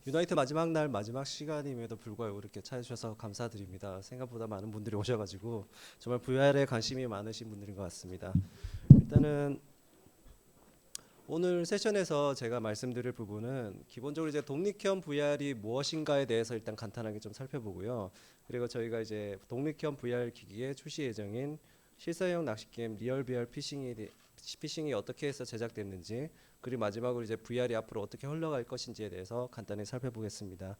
유나이트 마지막 날 마지막 시간임에도 불구하고 이렇게 찾아주셔서 감사드립니다. 생각보다 많은 분들이 오셔가지고 정말 VR에 관심이 많으신 분들인 것 같습니다. 일단은 오늘 세션에서 제가 말씀드릴 부분은 기본적으로 이제 독립형 VR이 무엇인가에 대해서 일단 간단하게 좀 살펴보고요. 그리고 저희가 이제 독립형 VR 기기의 출시 예정인 실사용 낚시 게임 리얼 VR 피싱이 어떻게 해서 제작됐는지, 그리고 마지막으로 이제 VR이 앞으로 어떻게 흘러갈 것인지에 대해서 간단히 살펴보겠습니다.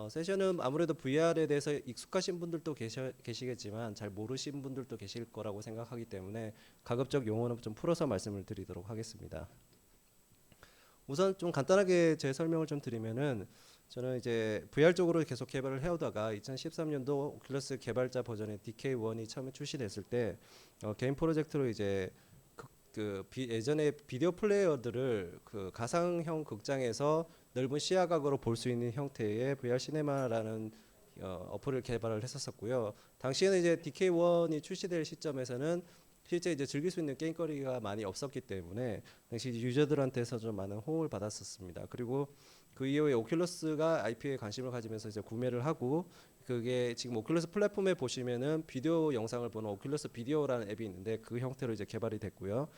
세션은 아무래도 VR에 대해서 익숙하신 분들도 계시겠지만 잘 모르신 분들도 계실 거라고 생각하기 때문에 가급적 용어는 좀 풀어서 말씀을 드리도록 하겠습니다. 우선 좀 간단하게 제 설명을 좀 드리면은, 저는 이제 VR 쪽으로 계속 개발을 해오다가 2013년도 오큘러스 개발자 버전의 DK1이 처음에 출시됐을 때 개인 프로젝트로 이제 예전에 비디오 플레이어들을 그 가상형 극장에서 넓은 시야각으로 볼 수 있는 형태의 VR 시네마라는 어플을 개발을 했었고요. 당시에는 이제 DK1이 출시될 시점에서는 실제 이제 즐길 수 있는 게임거리가 많이 없었기 때문에 당시 유저들한테서 좀 많은 호응을 받았었습니다. 그리고 그 이후에 오큘러스가 IP에 관심을 가지면서 이제 구매를 하고, 그게 지금 오큘러스 플랫폼에 보시면은 비디오 영상을 보는 오큘러스 비디오라는 앱이 있는데 그 형태로 이제 개발이 됐고요.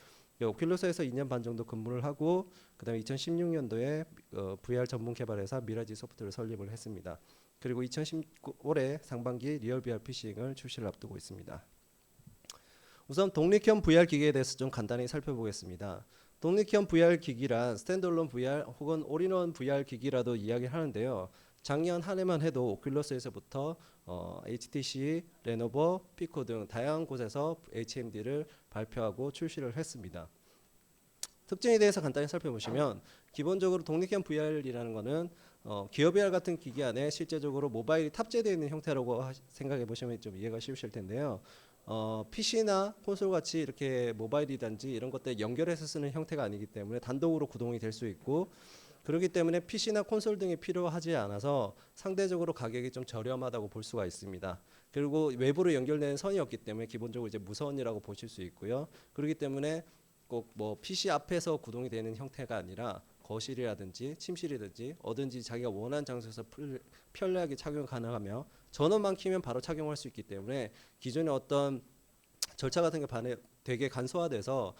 오큘러스에서 2년 반 정도 근무를 하고 그다음에 2016년도에 VR 전문 개발회사 미라지 소프트를 설립을 했습니다. 그리고 2019 올해 상반기 리얼 VR 피싱을 출시를 앞두고 있습니다. 우선 독립형 VR 기기에 대해서 좀 간단히 살펴보겠습니다. 독립형 VR 기기란 스탠드얼론 VR 혹은 올인원 VR 기기라도 이야기하는데요. 작년 한 해만 해도 오큘러스에서부터 HTC, 레노버, 피코 등 다양한 곳에서 HMD를 발표하고 출시를 했습니다. 특징에 대해서 간단히 살펴보시면, 기본적으로 독립형 VR이라는 것은 기어 VR 같은 기기 안에 실제적으로 모바일이 탑재되어 있는 형태라고 생각해 보시면 좀 이해가 쉬우실 텐데요. PC나 콘솔 같이 이렇게 모바일이든지 이런 것들 연결해서 쓰는 형태가 아니기 때문에 단독으로 구동이 될 수 있고, 그렇기 때문에 PC나 콘솔 등이 필요하지 않아서 상대적으로 가격이 좀 저렴하다고 볼 수가 있습니다. 그리고 외부로 연결되는 선이 없기 때문에 기본적으로 이제 무선이라고 보실 수 있고요. 그렇기 때문에 꼭 뭐 PC 앞에서 구동이 되는 형태가 아니라 거실이라든지 침실이든지 어든지 자기가 원하는 장소에서 편리하게 착용 가능하며, 전원만 키면 바로 착용할 수 있기 때문에 기존의 어떤 절차 같은 게 되게 간소화돼서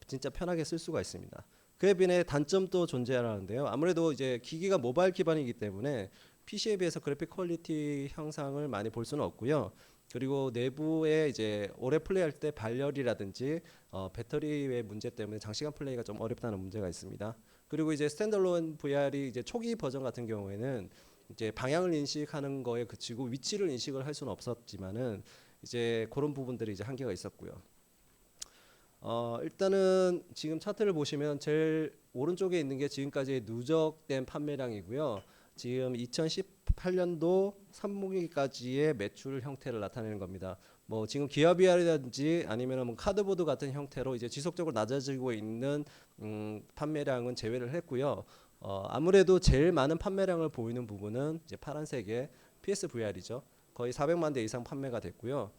진짜 편하게 쓸 수가 있습니다. 그에 비해 단점도 존재하는데요. 아무래도 이제 기기가 모바일 기반이기 때문에 PC에 비해서 그래픽 퀄리티 향상을 많이 볼 수는 없고요. 그리고 내부에 이제 오래 플레이할 때 발열이라든지 배터리의 문제 때문에 장시간 플레이가 좀 어렵다는 문제가 있습니다. 그리고 이제 스탠드얼론 VR이 이제 초기 버전 같은 경우에는 이제 방향을 인식하는 거에 그치고 위치를 인식을 할 수는 없었지만은 이제 그런 부분들이 이제 한계가 있었고요. 일단은 지금 차트를 보시면 제일 오른쪽에 있는 게 지금까지 누적된 판매량이고요. 지금 2018년도 3분기까지의 매출 형태를 나타내는 겁니다. 뭐 지금 기업이라든지 아니면 뭐 카드보드 같은 형태로 이제 지속적으로 낮아지고 있는 판매량은 제외를 했고요. 아무래도 제일 많은 판매량을 보이는 부분은 이제 파란색의 PSVR이죠. 거의 400만 대 이상 판매가 됐고요.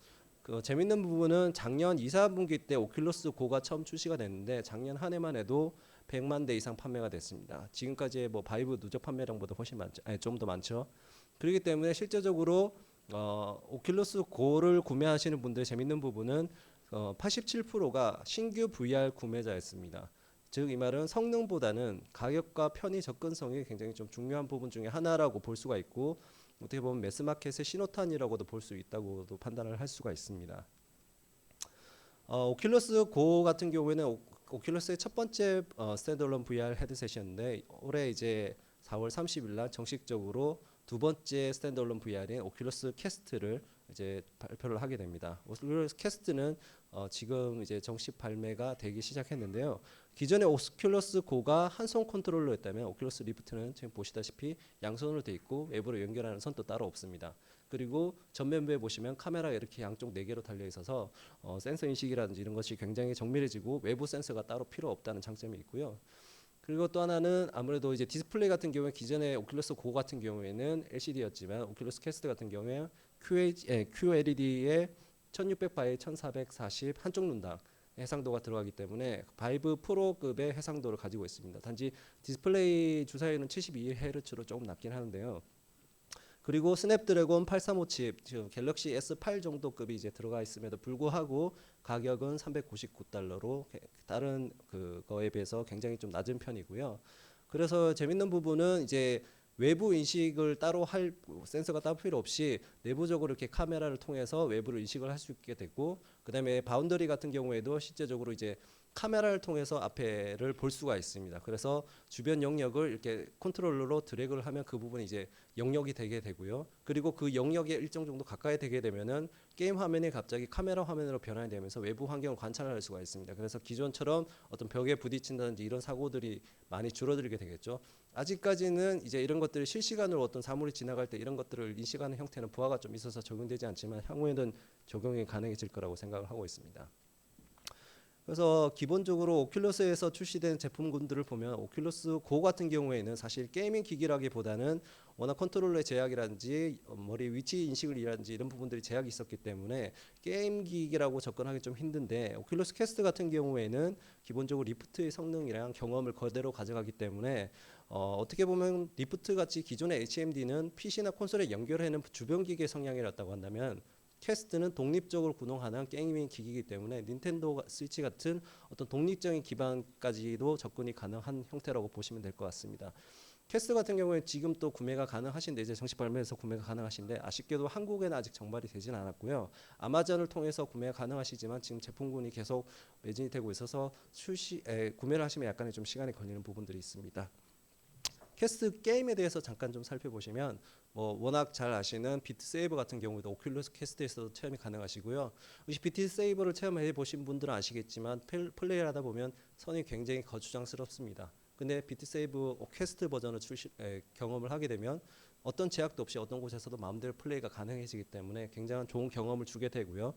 그 재밌는 부분은 작년 2, 4분기 때 오큘러스 고가 처음 출시가 됐는데 작년 한 해만 해도 100만 대 이상 판매가 됐습니다. 지금까지의 뭐 바이브 누적 판매량보다 훨씬 많죠. 아니, 좀 더 많죠. 그렇기 때문에 실제적으로 오큘러스 고를 구매하시는 분들의 재밌는 부분은 87%가 신규 VR 구매자였습니다. 즉 이 말은 성능보다는 가격과 편의 접근성이 굉장히 좀 중요한 부분 중에 하나라고 볼 수가 있고, 어떻게 보면 매스마켓의 신호탄이라고도 볼 수 있다고도 판단을 할 수가 있습니다. 오큘러스 고 같은 경우에는 오큘러스의 첫 번째 스탠드얼론 VR 헤드셋이었는데, 올해 이제 4월 30일 날 정식적으로 두 번째 스탠드얼론 VR인 오큘러스 캐스트를 이제 발표를 하게 됩니다. 오큘러스 캐스트는 지금 이제 정식 발매가 되기 시작했는데요. 기존의 오큘러스 고가 한 손 컨트롤러였다면 오큘러스 리프트는 지금 보시다시피 양손으로 돼 있고 외부로 연결하는 선도 따로 없습니다. 그리고 전면부에 보시면 카메라가 이렇게 양쪽 4개로 달려 있어서 센서 인식이라든지 이런 것이 굉장히 정밀해지고 외부 센서가 따로 필요 없다는 장점이 있고요. 그리고 또 하나는 아무래도 이제 디스플레이 같은 경우에 기존의 오큘러스 고 같은 경우에는 LCD였지만 오큘러스 캐스트 같은 경우에 QLED에 1600 바이 1440 한쪽 눈당, 해상도가 들어가기 때문에 바이브 프로급의 해상도를 가지고 있습니다. 단지 디스플레이 주사율은 72Hz로 조금 낮긴 하는데요. 그리고 스냅드래곤 835 칩, 지금 갤럭시 S8 정도 급이 이제 들어가 있음에도 불구하고 가격은 $399로 다른 그거에 비해서 굉장히 좀 낮은 편이고요. 그래서 재밌는 부분은 이제 외부 인식을 따로 할 센서가 따로 필요 없이 내부적으로 이렇게 카메라를 통해서 외부를 인식을 할 수 있게 되고, 그다음에 바운더리 같은 경우에도 실제적으로 이제 카메라를 통해서 앞에를 볼 수가 있습니다. 그래서 주변 영역을 이렇게 컨트롤러로 드래그를 하면 그 부분이 이제 영역이 되게 되고요. 그리고 그 영역에 일정 정도 가까이 되게 되면은 게임 화면이 갑자기 카메라 화면으로 변환이 되면서 외부 환경을 관찰할 수가 있습니다. 그래서 기존처럼 어떤 벽에 부딪힌다든지 이런 사고들이 많이 줄어들게 되겠죠. 아직까지는 이제 이런 것들을 실시간으로 어떤 사물이 지나갈 때 이런 것들을 인식하는 형태는 부하가 좀 있어서 적용되지 않지만 향후에는 적용이 가능해질 거라고 생각을 하고 있습니다. 그래서 기본적으로 오큘러스에서 출시된 제품군들을 보면 오큘러스 고 같은 경우에는 사실 게이밍 기기라기보다는 워낙 컨트롤러의 제약이라든지 머리 위치 인식이라든지 이런 부분들이 제약이 있었기 때문에 게임 기기라고 접근하기 좀 힘든데, 오큘러스 퀘스트 같은 경우에는 기본적으로 리프트의 성능이랑 경험을 그대로 가져가기 때문에 어떻게 보면 리프트 같이 기존의 HMD는 PC나 콘솔에 연결해는 주변 기기의 성향이었다고 한다면 퀘스트는 독립적으로 구동하는 게이밍 기기이기 때문에 닌텐도 스위치 같은 어떤 독립적인 기반까지도 접근이 가능한 형태라고 보시면 될 것 같습니다. 퀘스트 같은 경우에 지금 또 구매가 가능하신데, 이제 정식 발매해서 구매가 가능하신데 아쉽게도 한국에는 아직 정발이 되진 않았고요. 아마존을 통해서 구매가 가능하시지만 지금 제품군이 계속 매진이 되고 있어서 구매를 하시면 약간의 좀 시간이 걸리는 부분들이 있습니다. 퀘스트 게임에 대해서 잠깐 좀 살펴보시면 워낙 잘 아시는 비트 세이버 같은 경우도 오큘러스 퀘스트에서도 체험이 가능하시고요. 혹시 비트 세이버를 체험해 보신 분들은 아시겠지만 플레이를 하다 보면 선이 굉장히 거추장스럽습니다. 근데 비트 세이버 퀘스트 버전을 경험을 하게 되면 어떤 제약도 없이 어떤 곳에서도 마음대로 플레이가 가능해지기 때문에 굉장한 좋은 경험을 주게 되고요.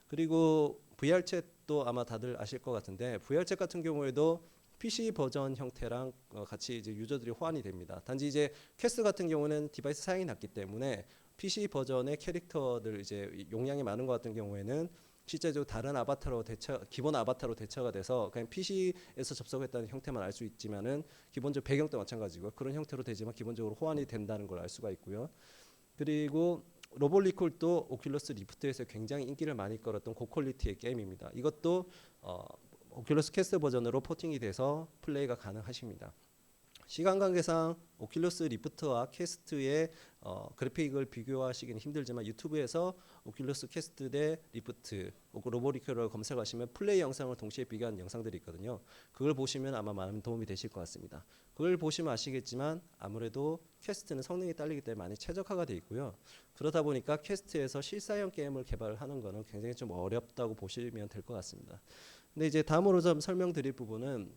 그리고 VR챗도 아마 다들 아실 것 같은데, VR챗 같은 경우에도 PC 버전 형태랑 같이 이제 유저들이 호환이 됩니다. 단지 이제 퀘스트 같은 경우는 디바이스 사양이 낮기 때문에 PC 버전의 캐릭터들 이제 용량이 많은 것 같은 경우에는 실제적으로 다른 아바타로 기본 아바타로 대처가 돼서 그냥 PC에서 접속했다는 형태만 알 수 있지만은 기본적으로 배경도 마찬가지고 그런 형태로 되지만 기본적으로 호환이 된다는 걸 알 수가 있고요. 그리고 로봇리콜도 오큘러스 리프트에서 굉장히 인기를 많이 끌었던 고퀄리티의 게임입니다. 이것도 오큘러스 퀘스트 버전으로 포팅이 돼서 플레이가 가능하십니다. 시간 관계상 오큘러스 리프트와 퀘스트의 그래픽을 비교하시기는 힘들지만 유튜브에서 오큘러스 퀘스트 대 리프트, 로보리큐를 검색하시면 플레이 영상을 동시에 비교한 영상들이 있거든요. 그걸 보시면 아마 많은 도움이 되실 것 같습니다. 그걸 보시면 아시겠지만 아무래도 퀘스트는 성능이 딸리기 때문에 많이 최적화가 되어 있고요. 그러다 보니까 퀘스트에서 실사형 게임을 개발하는 것은 굉장히 좀 어렵다고 보시면 될 것 같습니다. 근데 이제 다음으로 좀 설명드릴 부분은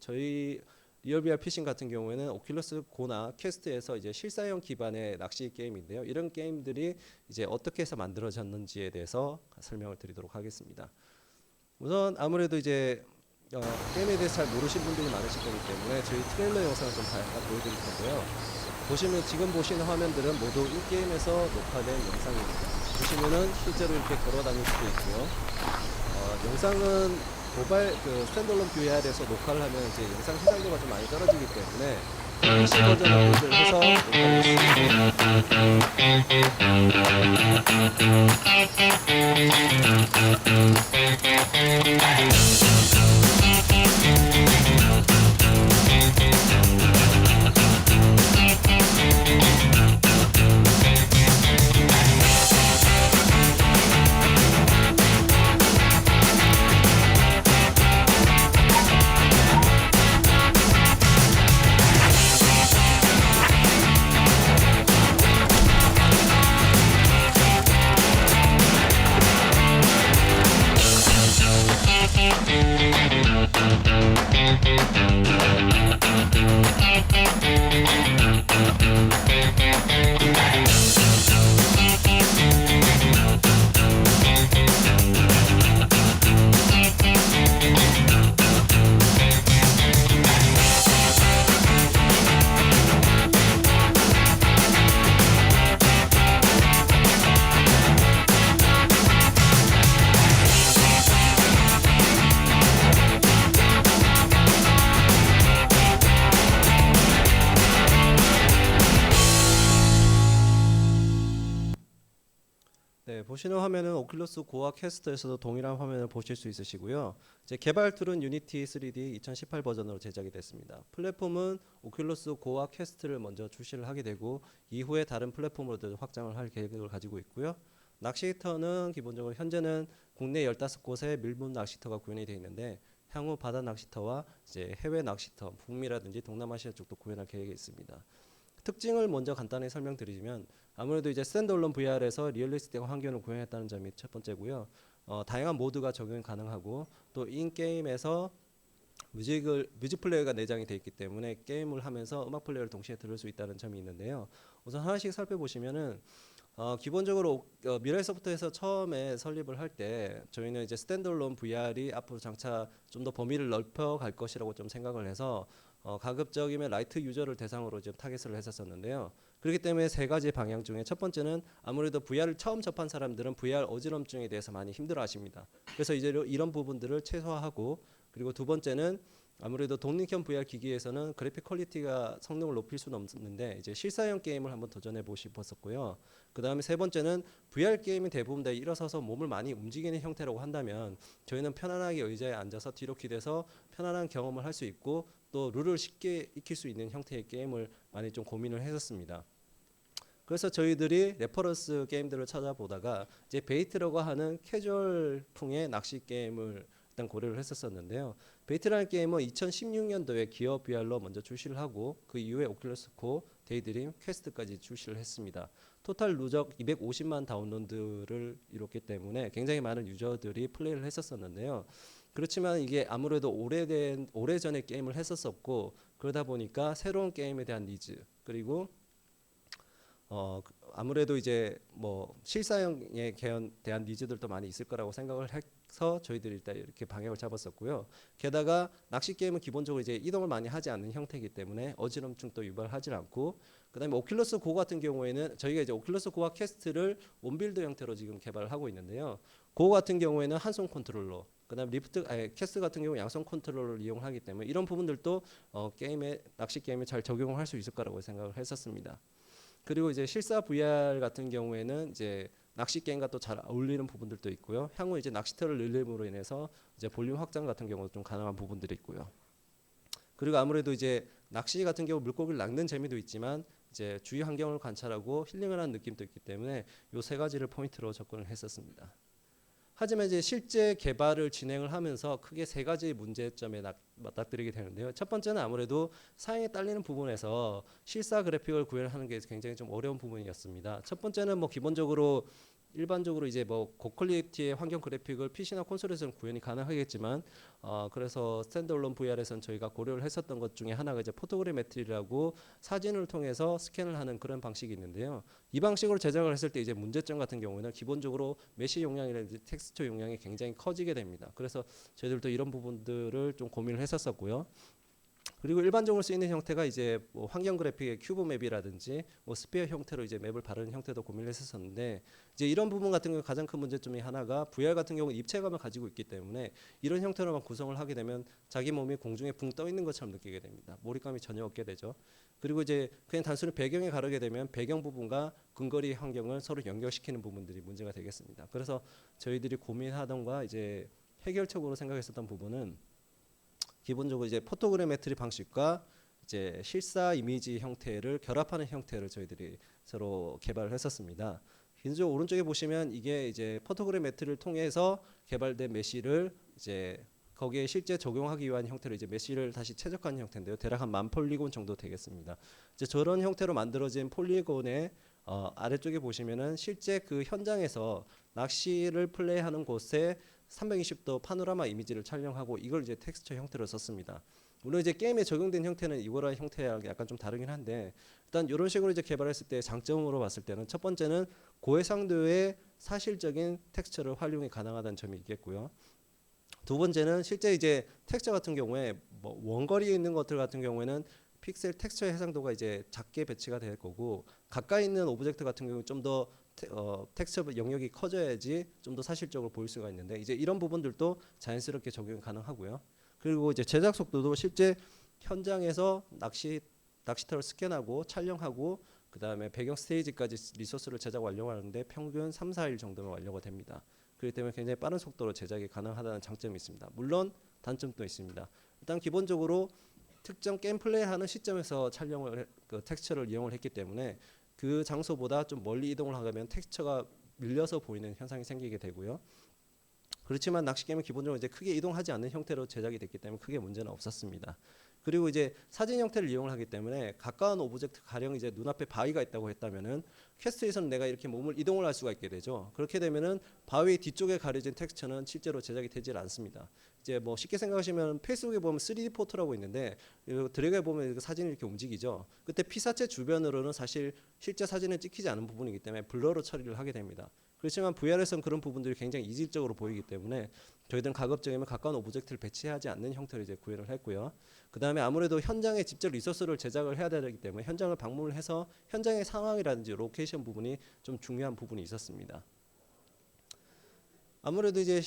저희 리얼VR 피싱 같은 경우에는 오큘러스 고나 퀘스트에서 이제 실사형 기반의 낚시 게임인데요. 이런 게임들이 이제 어떻게 해서 만들어졌는지에 대해서 설명을 드리도록 하겠습니다. 우선 아무래도 이제 게임에 대해서 잘 모르신 분들이 많으실 거기 때문에 저희 트레일러 영상을 좀 잠깐 보여드릴 텐데요. 지금 보시는 화면들은 모두 이 게임에서 녹화된 영상입니다. 보시면은 실제로 이렇게 걸어 다닐 수도 있고요. 영상은 모바일 스탠드얼론 VR에서 녹화를 하면 이제 영상 해상도가 좀 많이 떨어지기 때문에 PC 버전을 해서 녹화를 있습니다. 보시는 화면은 오큘러스 고와 퀘스트에서도 동일한 화면을 보실 수 있으시고요. 이제 개발 툴은 유니티 3D 2018 버전으로 제작이 됐습니다. 플랫폼은 오큘러스 고와 퀘스트를 먼저 출시를 하게 되고 이후에 다른 플랫폼으로도 확장을 할 계획을 가지고 있고요. 낚시터는 기본적으로 현재는 국내 15곳의 밀분 낚시터가 구현이 되어 있는데 향후 바다 낚시터와 이제 해외 낚시터, 북미라든지 동남아시아 쪽도 구현할 계획이 있습니다. 특징을 먼저 간단히 설명드리면 아무래도 이제 스탠드얼론 VR에서 리얼리스틱한 환경을 구현했다는 점이 첫 번째고요. 다양한 모드가 적용 가능하고 또 인게임에서 뮤직 플레이어가 내장이 되어 있기 때문에 게임을 하면서 음악 플레이어를 동시에 들을 수 있다는 점이 있는데요. 우선 하나씩 살펴보시면은 기본적으로 미래소프트에서 처음에 설립을 할 때 저희는 이제 스탠드얼론 VR이 앞으로 장차 좀 더 범위를 넓혀 갈 것이라고 좀 생각을 해서 가급적이면 라이트 유저를 대상으로 좀 타겟을 했었었는데요. 그렇기 때문에 세 가지 방향 중에 첫 번째는 아무래도 VR을 처음 접한 사람들은 VR 어지럼증에 대해서 많이 힘들어하십니다. 그래서 이제 이런 부분들을 최소화하고 그리고 두 번째는 아무래도 독립형 VR 기기에서는 그래픽 퀄리티가 성능을 높일 수는 없는데 이제 실사형 게임을 한번 도전해 보고 싶었었고요. 그 다음에 세 번째는 VR 게임이 대부분 다 일어서서 몸을 많이 움직이는 형태라고 한다면 저희는 편안하게 의자에 앉아서 뒤로 기대서 편안한 경험을 할 수 있고 또 룰을 쉽게 익힐 수 있는 형태의 게임을 많이 좀 고민을 했었습니다. 그래서 저희들이 레퍼런스 게임들을 찾아보다가 이제 베이트라고 하는 캐주얼풍의 낚시 게임을 일단 고려를 했었었는데요. 베이트라는 게임은 2016년도에 기어 VR로 먼저 출시를 하고 그 이후에 오큘러스 코, 데이드림, 퀘스트까지 출시를 했습니다. 토탈 누적 250만 다운로드를 이뤘기 때문에 굉장히 많은 유저들이 플레이를 했었었는데요. 그렇지만 이게 아무래도 오래전에 게임을 했었었고 그러다 보니까 새로운 게임에 대한 니즈 그리고 아무래도 이제 뭐 실사형에 대한 니즈들도 많이 있을 거라고 생각을 해서 저희들이 일단 이렇게 방향을 잡았었고요. 게다가 낚시 게임은 기본적으로 이제 이동을 많이 하지 않는 형태이기 때문에 어지럼증도 유발하지 않고 그다음에 오큘러스 고 같은 경우에는 저희가 이제 오큘러스 고와 퀘스트를 원빌드 형태로 지금 개발을 하고 있는데요. 고 같은 경우에는 한 손 컨트롤러 그다음 퀘스트 같은 경우 양손 컨트롤러를 이용하기 때문에 이런 부분들도 낚시 게임에 잘 적용을 할 수 있을 거라고 생각을 했었습니다. 그리고 이제 실사 VR 같은 경우에는 이제 낚시 게임과 또 잘 어울리는 부분들도 있고요. 향후 이제 낚시터를 늘림으로 인해서 이제 볼륨 확장 같은 경우도 좀 가능한 부분들이 있고요. 그리고 아무래도 이제 낚시 같은 경우 물고기를 낚는 재미도 있지만 이제 주위 환경을 관찰하고 힐링을 하는 느낌도 있기 때문에 이 세 가지를 포인트로 접근을 했었습니다. 하지만 이제 실제 개발을 진행을 하면서 크게 세 가지 문제점에 맞닥뜨리게 되는데요. 첫 번째는 아무래도 사양에 딸리는 부분에서 실사 그래픽을 구현하는 게 굉장히 좀 어려운 부분이었습니다. 첫 번째는 뭐 기본적으로 일반적으로 이제 뭐 고퀄리티의 환경 그래픽을 PC나 콘솔에서는 구현이 가능하겠지만 그래서 스탠드얼론 VR에서는 저희가 고려를 했었던 것 중에 하나가 이제 포토그래메트리라고 사진을 통해서 스캔을 하는 그런 방식이 있는데요. 이 방식으로 제작을 했을 때 이제 문제점 같은 경우는 기본적으로 메시 용량이라든지 텍스처 용량이 굉장히 커지게 됩니다. 그래서 저희들도 이런 부분들을 좀 고민을 했었었고요. 그리고 일반적으로 쓰이는 형태가 이제 뭐 환경 그래픽의 큐브 맵이라든지 뭐 스피어 형태로 이제 맵을 바르는 형태도 고민을 했었는데 이제 이런 부분 같은 경우 가장 큰 문제점이 하나가 VR 같은 경우 입체감을 가지고 있기 때문에 이런 형태로만 구성을 하게 되면 자기 몸이 공중에 붕 떠 있는 것처럼 느끼게 됩니다. 몰입감이 전혀 없게 되죠. 그리고 이제 그냥 단순히 배경에 가르게 되면 배경 부분과 근거리 환경을 서로 연결시키는 부분들이 문제가 되겠습니다. 그래서 저희들이 고민하던가 이제 해결책으로 생각했었던 부분은 기본적으로 이제 포토그래메트리 방식과 이제 실사 이미지 형태를 결합하는 형태를 저희들이 서로 개발을 했었습니다. 기본적으로 오른쪽에 보시면 이게 이제 포토그래메트리를 통해서 개발된 메시를 이제 거기에 실제 적용하기 위한 형태로 이제 메시를 다시 최적화한 형태인데요. 대략 한 10,000폴리곤 정도 되겠습니다. 이제 저런 형태로 만들어진 폴리곤의 아래쪽에 보시면은 실제 그 현장에서 낚시를 플레이하는 곳에 320도 파노라마 이미지를 촬영하고 이걸 이제 텍스처 형태로 썼습니다. 물론 이제 게임에 적용된 형태는 이거랑 형태랑 약간 좀 다르긴 한데 일단 이런 식으로 이제 개발했을 때 장점으로 봤을 때는 첫 번째는 고해상도의 사실적인 텍스처를 활용이 가능하다는 점이 있겠고요. 두 번째는 실제 이제 텍스처 같은 경우에 뭐 원거리에 있는 것들 같은 경우에는 픽셀 텍스처의 해상도가 이제 작게 배치가 될 거고 가까이 있는 오브젝트 같은 경우는 좀 더 텍스처 영역이 커져야지 좀 더 사실적으로 보일 수가 있는데 이제 이런 부분들도 자연스럽게 적용이 가능하고요. 그리고 이제 제작 속도도 실제 현장에서 낚시터를 스캔하고 촬영하고 그다음에 배경 스테이지까지 리소스를 제작 완료하는데 평균 3, 4일 정도면 완료가 됩니다. 그렇기 때문에 굉장히 빠른 속도로 제작이 가능하다는 장점이 있습니다. 물론 단점도 있습니다. 일단 기본적으로 특정 게임 플레이하는 시점에서 촬영을 그 텍스처를 이용을 했기 때문에 그 장소보다 좀 멀리 이동을 하면 텍스처가 밀려서 보이는 현상이 생기게 되고요. 그렇지만 낚시 게임은 기본적으로 이제 크게 이동하지 않는 형태로 제작이 됐기 때문에 크게 문제는 없었습니다. 그리고 이제 사진 형태를 이용을 하기 때문에 가까운 오브젝트 가령 이제 눈앞에 바위가 있다고 했다면은 퀘스트에서는 내가 이렇게 몸을 이동을 할 수가 있게 되죠. 그렇게 되면은 바위 뒤쪽에 가려진 텍스처는 실제로 제작이 되질 않습니다. 이제 뭐 쉽게 생각하시면 페이스북에 보면 3D 포토라고 있는데 드래그해 보면 사진이 이렇게 움직이죠. 그때 피사체 주변으로는 사실 실제 사진에 찍히지 않은 부분이기 때문에 블러로 처리를 하게 됩니다. 그렇지만 VR에서는 그런 부분들이 굉장히 이질적으로 보이기 때문에 저희들은 가급적이면 가까운 오브젝트를 배치하지 않는 형태로 이제 구현을 했고요. 그 다음에 아무래도 현장에 직접 리소스를 제작을 해야 되기 때문에 현장을 방문을 해서 현장의 상황이라든지 로케이션 부분이 좀 중요한 부분이 있었습니다. 아무래도 이제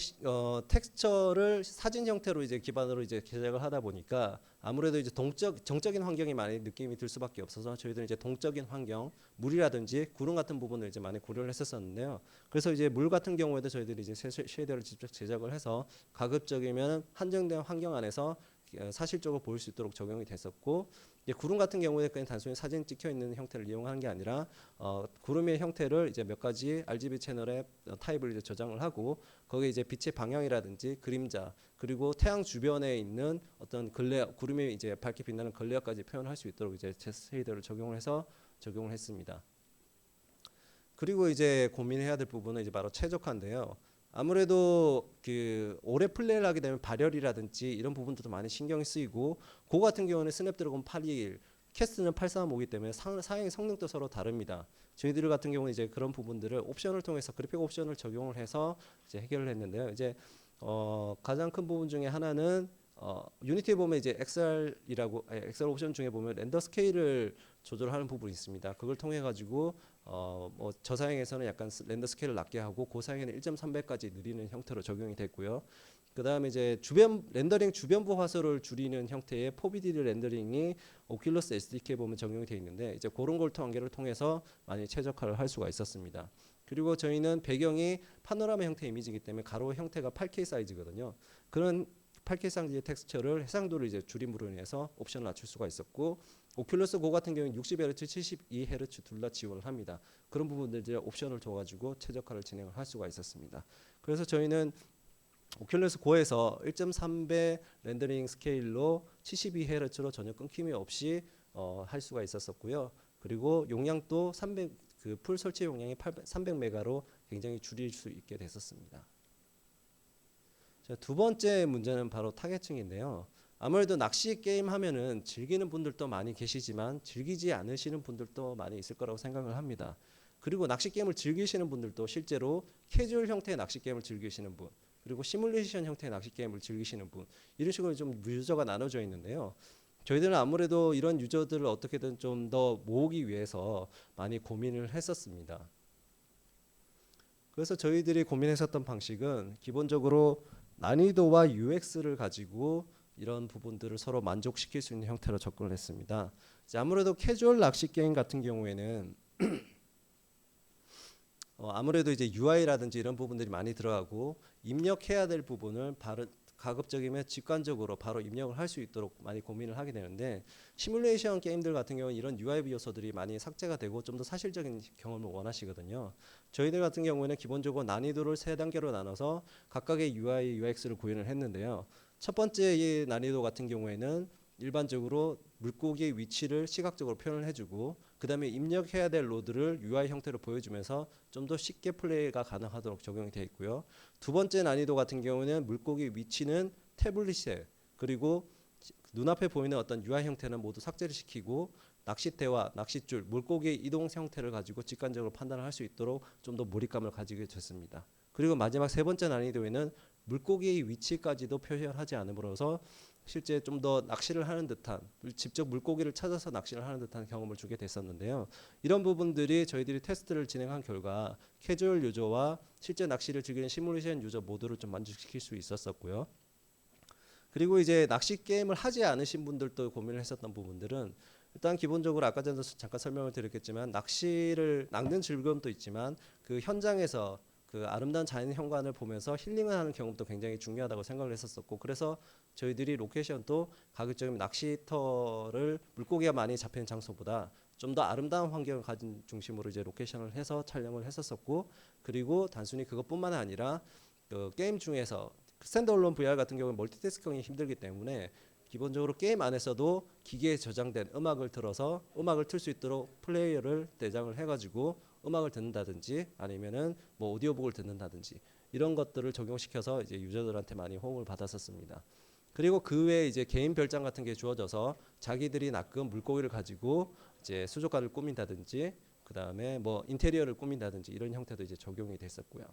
텍스처를 사진 형태로 이제 기반으로 이제 제작을 하다 보니까 아무래도 이제 정적인 환경이 많이 느낌이 들 수밖에 없어서 저희들은 이제 동적인 환경, 물이라든지 구름 같은 부분을 이제 많이 고려를 했었는데요. 그래서 이제 물 같은 경우에도 저희들이 이제 쉐이더를 직접 제작을 해서 가급적이면 한정된 환경 안에서 사실적으로 보일 수 있도록 적용이 됐었고, 이제 구름 같은 경우에 그냥 단순히 사진 찍혀 있는 형태를 이용하는 게 아니라 구름의 형태를 이제 몇 가지 RGB 채널의 타입을 이제 저장을 하고 거기에 이제 빛의 방향이라든지 그림자 그리고 태양 주변에 있는 어떤 글레어 구름이 이제 밝게 빛나는 글레어까지 표현할 수 있도록 이제 쉐이더를 적용을 해서 적용을 했습니다. 그리고 이제 고민해야 될 부분은 이제 바로 최적화인데요. 아무래도 그 오래 플레이를 하게 되면 발열이라든지 이런 부분들도 많이 신경이 쓰이고 그 같은 경우는 스냅드래곤 821 캐스트는 835이기 때문에 사양의 성능도 서로 다릅니다. 저희들 같은 경우는 이제 그런 부분들을 옵션을 통해서 그래픽 옵션을 적용을 해서 이제 해결을 했는데요. 이제 가장 큰 부분 중에 하나는 유니티에 보면 이제 엑셀 옵션 중에 보면 렌더 스케일을 조절하는 부분이 있습니다. 그걸 통해 가지고 뭐 저사양에서는 약간 렌더 스케일을 낮게 하고 고사양에는 1.3배까지 느리는 형태로 적용이 됐고요. 그 다음에 이제 렌더링 주변부 화소를 줄이는 형태의 4BD 렌더링이 오큘러스 SDK에 보면 적용이 되어 있는데 이제 그런 걸 관계를 통해서 많이 최적화를 할 수가 있었습니다. 그리고 저희는 배경이 파노라마 형태 이미지이기 때문에 가로 형태가 8K 사이즈거든요. 그런 8K 사이즈의 텍스처를 해상도를 이제 줄임으로 인해서 옵션을 낮출 수가 있었고 오큘러스 고 같은 경우는 60Hz, 72Hz 둘 다 지원을 합니다. 그런 부분들 이제 옵션을 줘가지고 최적화를 진행을 할 수가 있었습니다. 그래서 저희는 오큘러스 고에서 1.3배 렌더링 스케일로 72Hz로 전혀 끊김이 없이 할 수가 있었었고요. 그리고 용량도 그 풀 설치 용량이 300메가로 굉장히 줄일 수 있게 됐었습니다. 자, 두 번째 문제는 바로 타겟층인데요. 아무래도 낚시 게임 하면은 즐기는 분들도 많이 계시지만 즐기지 않으시는 분들도 많이 있을 거라고 생각을 합니다. 그리고 낚시 게임을 즐기시는 분들도 실제로 캐주얼 형태의 낚시 게임을 즐기시는 분, 그리고 시뮬레이션 형태의 낚시 게임을 즐기시는 분, 이런 식으로 좀 유저가 나눠져 있는데요. 저희들은 아무래도 이런 유저들을 어떻게든 좀 더 모으기 위해서 많이 고민을 했었습니다. 그래서 저희들이 고민했었던 방식은 기본적으로 난이도와 UX를 가지고 이런 부분들을 서로 만족시킬 수 있는 형태로 접근을 했습니다. 이제 아무래도 캐주얼 낚시 게임 같은 경우에는 아무래도 이제 UI라든지 이런 부분들이 많이 들어가고 입력해야 될 부분을 가급적이면 직관적으로 바로 입력을 할 수 있도록 많이 고민을 하게 되는데 시뮬레이션 게임들 같은 경우는 이런 UI 요소들이 많이 삭제가 되고 좀 더 사실적인 경험을 원하시거든요. 저희들 같은 경우에는 기본적으로 난이도를 3단계로 나눠서 각각의 UI, UX를 구현을 했는데요. 첫 번째 이 난이도 같은 경우에는 일반적으로 물고기의 위치를 시각적으로 표현을 해주고 그 다음에 입력해야 될 로드를 UI 형태로 보여주면서 좀 더 쉽게 플레이가 가능하도록 적용이 되어 있고요. 두 번째 난이도 같은 경우는 물고기 위치는 태블릿에 그리고 눈앞에 보이는 어떤 UI 형태는 모두 삭제를 시키고 낚싯대와 낚싯줄, 물고기의 이동 형태를 가지고 직관적으로 판단을 할 수 있도록 좀 더 몰입감을 가지게 됐습니다. 그리고 마지막 세 번째 난이도에는 물고기의 위치까지도 표현하지 않음으로써 실제 좀 더 낚시를 하는 듯한 직접 물고기를 찾아서 낚시를 하는 듯한 경험을 주게 됐었는데요. 이런 부분들이 저희들이 테스트를 진행한 결과 캐주얼 유저와 실제 낚시를 즐기는 시뮬레이션 유저 모두를 좀 만족시킬 수 있었었고요. 그리고 이제 낚시 게임을 하지 않으신 분들도 고민을 했었던 부분들은 일단 기본적으로 아까 전에 잠깐 설명을 드렸겠지만 낚시를 낚는 즐거움도 있지만 그 현장에서 그 아름다운 자연 현관을 보면서 힐링을 하는 경험도 굉장히 중요하다고 생각을 했었었고, 그래서 저희들이 로케이션도 가급적이면 낚시터를 물고기가 많이 잡히는 장소보다 좀 더 아름다운 환경을 가진 중심으로 이제 로케이션을 해서 촬영을 했었었고, 그리고 단순히 그것뿐만 아니라 그 게임 중에서 스탠드얼론 VR 같은 경우는 멀티태스킹이 힘들기 때문에 기본적으로 게임 안에서도 기계에 저장된 음악을 들어서 음악을 틀 수 있도록 플레이어를 내장을 해가지고 음악을 듣는다든지 아니면은 뭐 오디오북을 듣는다든지 이런 것들을 적용시켜서 이제 유저들한테 많이 호응을 받았었습니다. 그리고 그 외에 이제 개인 별장 같은 게 주어져서 자기들이 낚은 물고기를 가지고 이제 수족관을 꾸민다든지 그 다음에 뭐 인테리어를 꾸민다든지 이런 형태도 이제 적용이 됐었고요.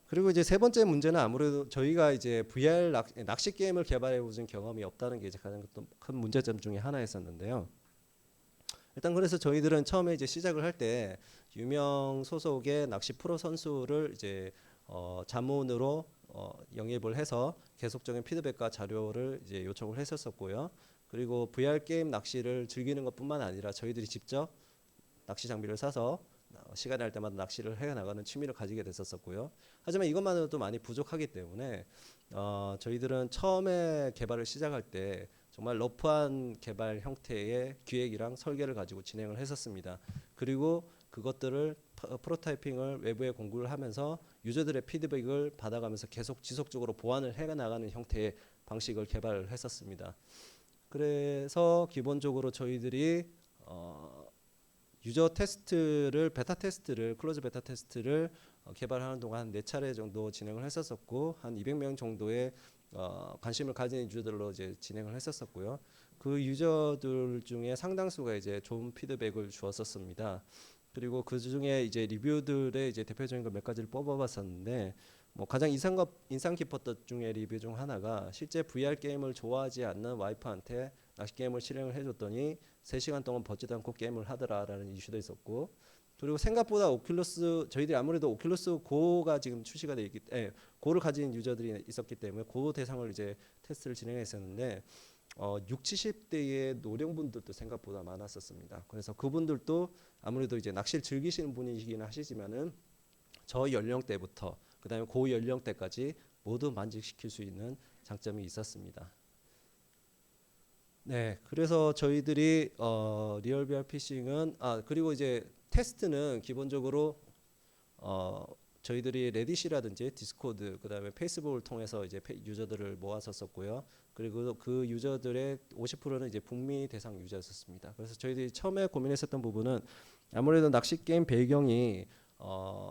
그리고 이제 세 번째 문제는 아무래도 저희가 이제 VR 낚시 게임을 개발해 보신 경험이 없다는 게 이제 가장 큰 문제점 중에 하나였었는데요. 일단 그래서 저희들은 처음에 이제 시작을 할 때 유명 소속의 낚시 프로 선수를 이제 자문으로 영입을 해서 계속적인 피드백과 자료를 이제 요청을 했었었고요. 그리고 VR 게임 낚시를 즐기는 것뿐만 아니라 저희들이 직접 낚시 장비를 사서 시간이 날 때마다 낚시를 해 나가는 취미를 가지게 됐었었고요. 하지만 이것만으로도 많이 부족하기 때문에 저희들은 처음에 개발을 시작할 때 정말 러프한 개발 형태의 기획이랑 설계를 가지고 진행을 했었습니다. 그리고 그것들을 프로타이핑을 외부에 공구를 하면서 유저들의 피드백을 받아가면서 계속 지속적으로 보완을 해 나가는 형태의 방식을 개발을 했었습니다. 그래서 기본적으로 저희들이 유저 테스트를 베타 테스트를 클로즈 베타 테스트를 개발하는 동안 4차례 정도 진행을 했었었고 한 200명 정도의 관심을 가진 유저들로 이제 진행을 했었었고요. 그 유저들 중에 상당수가 이제 좋은 피드백을 주었었습니다. 그리고 그 중에 이제 리뷰들의 이제 대표적인 것 몇 가지를 뽑아봤었는데 뭐 가장 인상 깊었던 중에 리뷰 중 하나가 실제 VR 게임을 좋아하지 않는 와이프한테 낚시 게임을 실행을 해줬더니 3시간 동안 벗지도 않고 게임을 하더라라는 이슈도 있었고, 그리고 생각보다 오큘러스 저희들이 아무래도 오큘러스 고가 지금 출시가 돼 있기 때문에 고를 가진 유저들이 있었기 때문에 고 대상을 이제 테스트를 진행했었는데 6, 70대의 노령분들도 생각보다 많았었습니다. 그래서 그분들도 아무래도 이제 낚시를 즐기시는 분이시긴 하시지만은 저 연령대부터 그다음에 고 연령대까지 모두 만족시킬 수 있는 장점이 있었습니다. 네, 그래서 저희들이 리얼 VR 피싱은 그리고 이제 테스트는 기본적으로 저희들이 레딧이라든지 디스코드 그다음에 페이스북을 통해서 이제 유저들을 모았었었고요. 그리고 그 유저들의 50%는 이제 북미 대상 유저였었습니다. 그래서 저희들이 처음에 고민했었던 부분은 아무래도 낚시 게임 배경이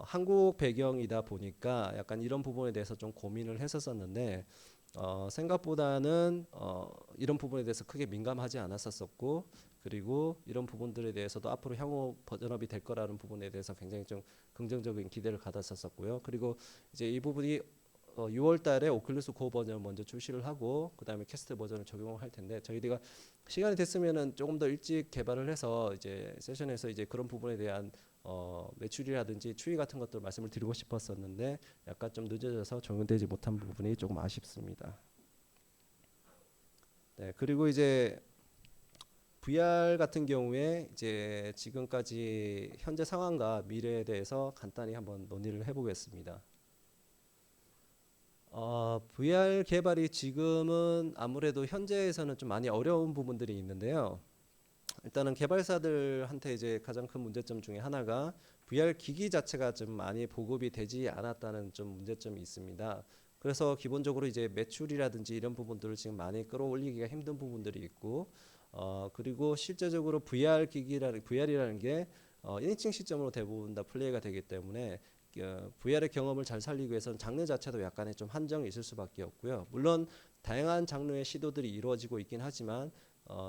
한국 배경이다 보니까 약간 이런 부분에 대해서 좀 고민을 했었었는데 생각보다는 이런 부분에 대해서 크게 민감하지 않았었고, 그리고 이런 부분들에 대해서도 앞으로 향후 버전업이 될 거라는 부분에 대해서 굉장히 좀 긍정적인 기대를 가졌었고요. 그리고 이제 이 부분이 6월 달에 오큘러스 고 버전을 먼저 출시를 하고 그다음에 캐스트 버전을 적용을 할 텐데 저희가 시간이 됐으면은 조금 더 일찍 개발을 해서 이제 세션에서 이제 그런 부분에 대한 매출이라든지 추이 같은 것들 말씀을 드리고 싶었었는데 약간 좀 늦어져서 적용되지 못한 부분이 조금 아쉽습니다. 네, 그리고 이제 VR 같은 경우에 이제 지금까지 현재 상황과 미래에 대해서 간단히 한번 논의를 해보겠습니다. VR 개발이 지금은 아무래도 현재에서는 좀 많이 어려운 부분들이 있는데요. 일단은 개발사들한테 이제 가장 큰 문제점 중에 하나가 VR 기기 자체가 좀 많이 보급이 되지 않았다는 좀 문제점이 있습니다. 그래서 기본적으로 이제 매출이라든지 이런 부분들을 지금 많이 끌어올리기가 힘든 부분들이 있고, 그리고 실제적으로 VR이라는 게 1인칭 시점으로 대부분 다 플레이가 되기 때문에 VR의 경험을 잘 살리기 위해서는 장르 자체도 약간의 좀 한정이 있을 수밖에 없고요. 물론 다양한 장르의 시도들이 이루어지고 있긴 하지만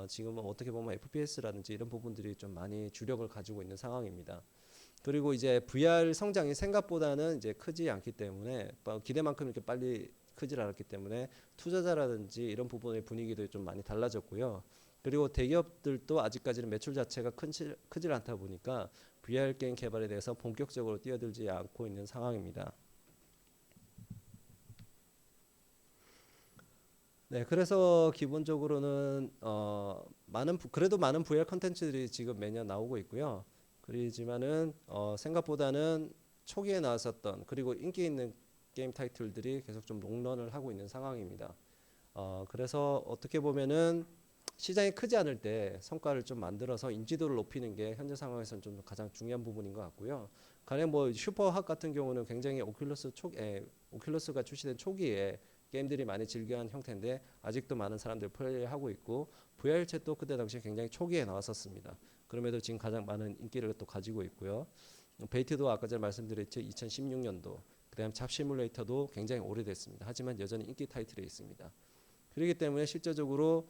지금은 어떻게 보면 FPS라든지 이런 부분들이 좀 많이 주력을 가지고 있는 상황입니다. 그리고 이제 VR 성장이 생각보다는 이제 크지 않기 때문에 기대만큼 이렇게 빨리 크질 않았기 때문에 투자자라든지 이런 부분의 분위기도 좀 많이 달라졌고요. 그리고 대기업들도 아직까지는 매출 자체가 크질 않다 보니까 VR 게임 개발에 대해서 본격적으로 뛰어들지 않고 있는 상황입니다. 네, 그래서 기본적으로는 그래도 많은 VR 컨텐츠들이 지금 매년 나오고 있고요. 그렇지만은 생각보다는 초기에 나왔었던 그리고 인기 있는 게임 타이틀들이 계속 좀 롱런을 하고 있는 상황입니다. 그래서 어떻게 보면은 시장이 크지 않을 때 성과를 좀 만들어서 인지도를 높이는 게 현재 상황에서는 좀 가장 중요한 부분인 것 같고요. 가령 뭐 슈퍼핫 같은 경우는 굉장히 오큘러스가 출시된 초기에 게임들이 많이 즐겨한 형태인데 아직도 많은 사람들이 플레이하고 있고 VR 챗도 그때 당시에 굉장히 초기에 나왔었습니다. 그럼에도 지금 가장 많은 인기를 또 가지고 있고요. 베이트도 아까 전에 말씀드렸죠. 2016년도. 그다음 잡 시뮬레이터도 굉장히 오래됐습니다. 하지만 여전히 인기 타이틀에 있습니다. 그렇기 때문에 실제적으로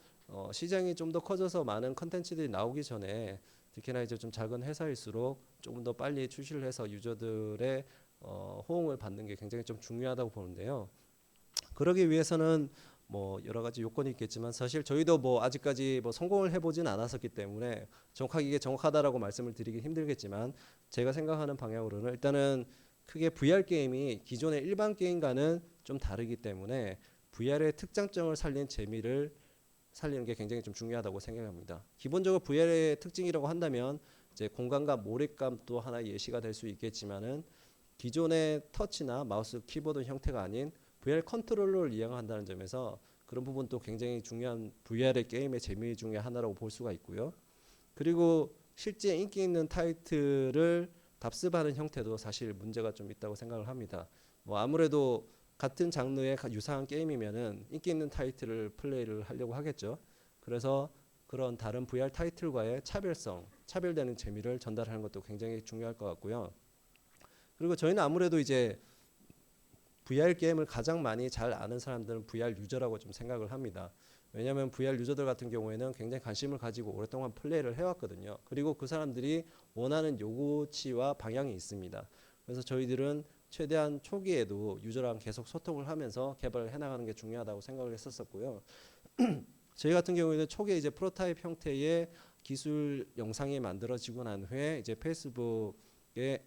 시장이 좀 더 커져서 많은 컨텐츠들이 나오기 전에 특히나 이제 좀 작은 회사일수록 조금 더 빨리 출시를 해서 유저들의 호응을 받는 게 굉장히 좀 중요하다고 보는데요. 그러기 위해서는 뭐 여러 가지 요건이 있겠지만 사실 저희도 뭐 아직까지 뭐 성공을 해보진 않았었기 때문에 정확하게 이게 정확하다라고 말씀을 드리기 힘들겠지만 제가 생각하는 방향으로는 일단은 크게 VR 게임이 기존의 일반 게임과는 좀 다르기 때문에 VR의 특장점을 살린 재미를 살리는 게 굉장히 좀 중요하다고 생각합니다. 기본적으로 VR의 특징이라고 한다면 이제 공간과 몰입감도 하나 예시가 될 수 있겠지만은 기존의 터치나 마우스 키보드 형태가 아닌 VR 컨트롤러를 이용한다는 점에서 그런 부분도 굉장히 중요한 VR의 게임의 재미 중에 하나라고 볼 수가 있고요. 그리고 실제 인기 있는 타이틀을 답습하는 형태도 사실 문제가 좀 있다고 생각을 합니다. 뭐 아무래도 같은 장르의 유사한 게임이면은 인기 있는 타이틀을 플레이를 하려고 하겠죠. 그래서 그런 다른 VR 타이틀과의 차별되는 재미를 전달하는 것도 굉장히 중요할 것 같고요. 그리고 저희는 아무래도 이제 VR 게임을 가장 많이 잘 아는 사람들은 VR 유저라고 좀 생각을 합니다. 왜냐하면 VR 유저들 같은 경우에는 굉장히 관심을 가지고 오랫동안 플레이를 해왔거든요. 그리고 그 사람들이 원하는 요구치와 방향이 있습니다. 그래서 저희들은 최대한 초기에도 유저랑 계속 소통을 하면서 개발을 해나가는 게 중요하다고 생각을 했었고요. 저희 같은 경우에는 초기에 이제 프로타입 형태의 기술 영상이 만들어지고 난 후에 이제 페이스북에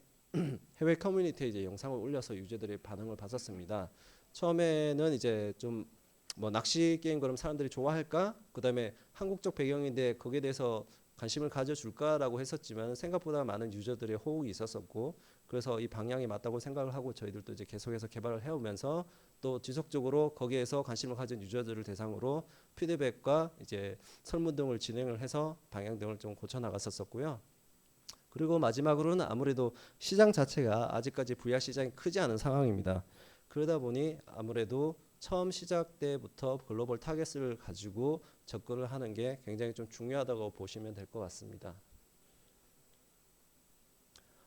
해외 커뮤니티에 이제 영상을 올려서 유저들의 반응을 받았습니다. 처음에는 이제 좀 뭐 낚시 게임 그럼 사람들이 좋아할까? 그다음에 한국적 배경인데 거기에 대해서 관심을 가져줄까라고 했었지만 생각보다 많은 유저들의 호응이 있었었고 그래서 이 방향이 맞다고 생각을 하고 저희들도 이제 계속해서 개발을 해오면서 또 지속적으로 거기에서 관심을 가진 유저들을 대상으로 피드백과 이제 설문 등을 진행을 해서 방향 등을 좀 고쳐 나갔었고요. 그리고 마지막으로는 아무래도 시장 자체가 아직까지 VR 시장이 크지 않은 상황입니다. 그러다 보니 아무래도 처음 시작 때부터 글로벌 타겟을 가지고 접근을 하는 게 굉장히 좀 중요하다고 보시면 될 것 같습니다.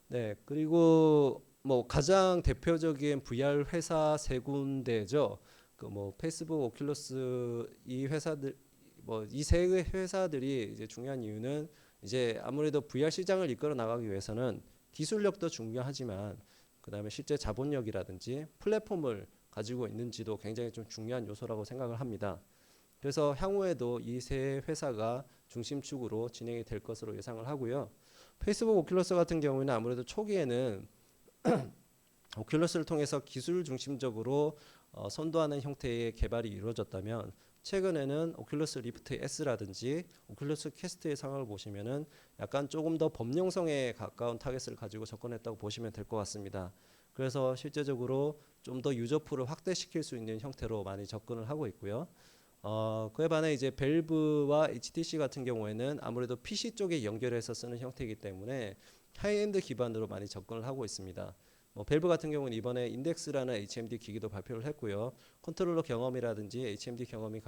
네, 그리고 뭐 가장 대표적인 VR 회사 세 군데죠. 그 뭐 페이스북, 오큘러스 이 회사들 뭐 이 세 회사들이 이제 중요한 이유는 이제 아무래도 VR 시장을 이끌어 나가기 위해서는 기술력도 중요하지만 그다음에 실제 자본력이라든지 플랫폼을 가지고 있는지도 굉장히 좀 중요한 요소라고 생각을 합니다. 그래서 향후에도 이 세 회사가 중심축으로 진행이 될 것으로 예상을 하고요. 페이스북 오큘러스 같은 경우에는 아무래도 초기에는 오큘러스를 통해서 기술 중심적으로 선도하는 형태의 개발이 이루어졌다면 최근에는 오큘러스 리프트 S라든지 오큘러스 퀘스트의 상황을 보시면은 약간 조금 더 범용성에 가까운 타겟을 가지고 접근했다고 보시면 될 것 같습니다. 그래서 실제적으로 좀 더 유저풀을 확대시킬 수 있는 형태로 많이 접근을 하고 있고요. 그에 반해 이제 밸브와 HTC 같은 경우에는 아무래도 PC 쪽에 연결해서 쓰는 형태이기 때문에 하이엔드 기반으로 많이 접근을 하고 있습니다. 뭐 밸브 같은 경우는 이번에 인덱스라는 HMD 기기도 발표를 했고요. 컨트롤러 경험이라든지 HMD 경험이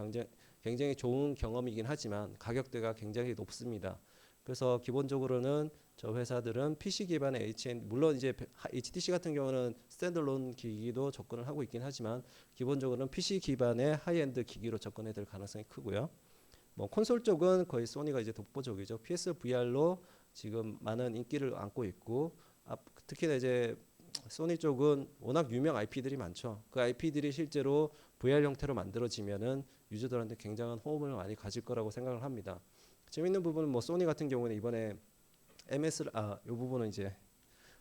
굉장히 좋은 경험이긴 하지만 가격대가 굉장히 높습니다. 그래서 기본적으로는 저 회사들은 PC 기반의 물론 이제 HTC 같은 경우는 스탠드얼론 기기도 접근을 하고 있긴 하지만 기본적으로는 PC 기반의 하이엔드 기기로 접근해 될 가능성이 크고요. 뭐 콘솔 쪽은 거의 소니가 이제 독보적이죠. PSVR로 지금 많은 인기를 안고 있고 특히나 이제 소니 쪽은 워낙 유명 IP들이 많죠. 그 IP들이 실제로 VR 형태로 만들어지면은 유저들한테 굉장한 호응을 많이 가질 거라고 생각을 합니다. 재밌는 부분은 뭐 소니 같은 경우는 이번에 이 부분은 이제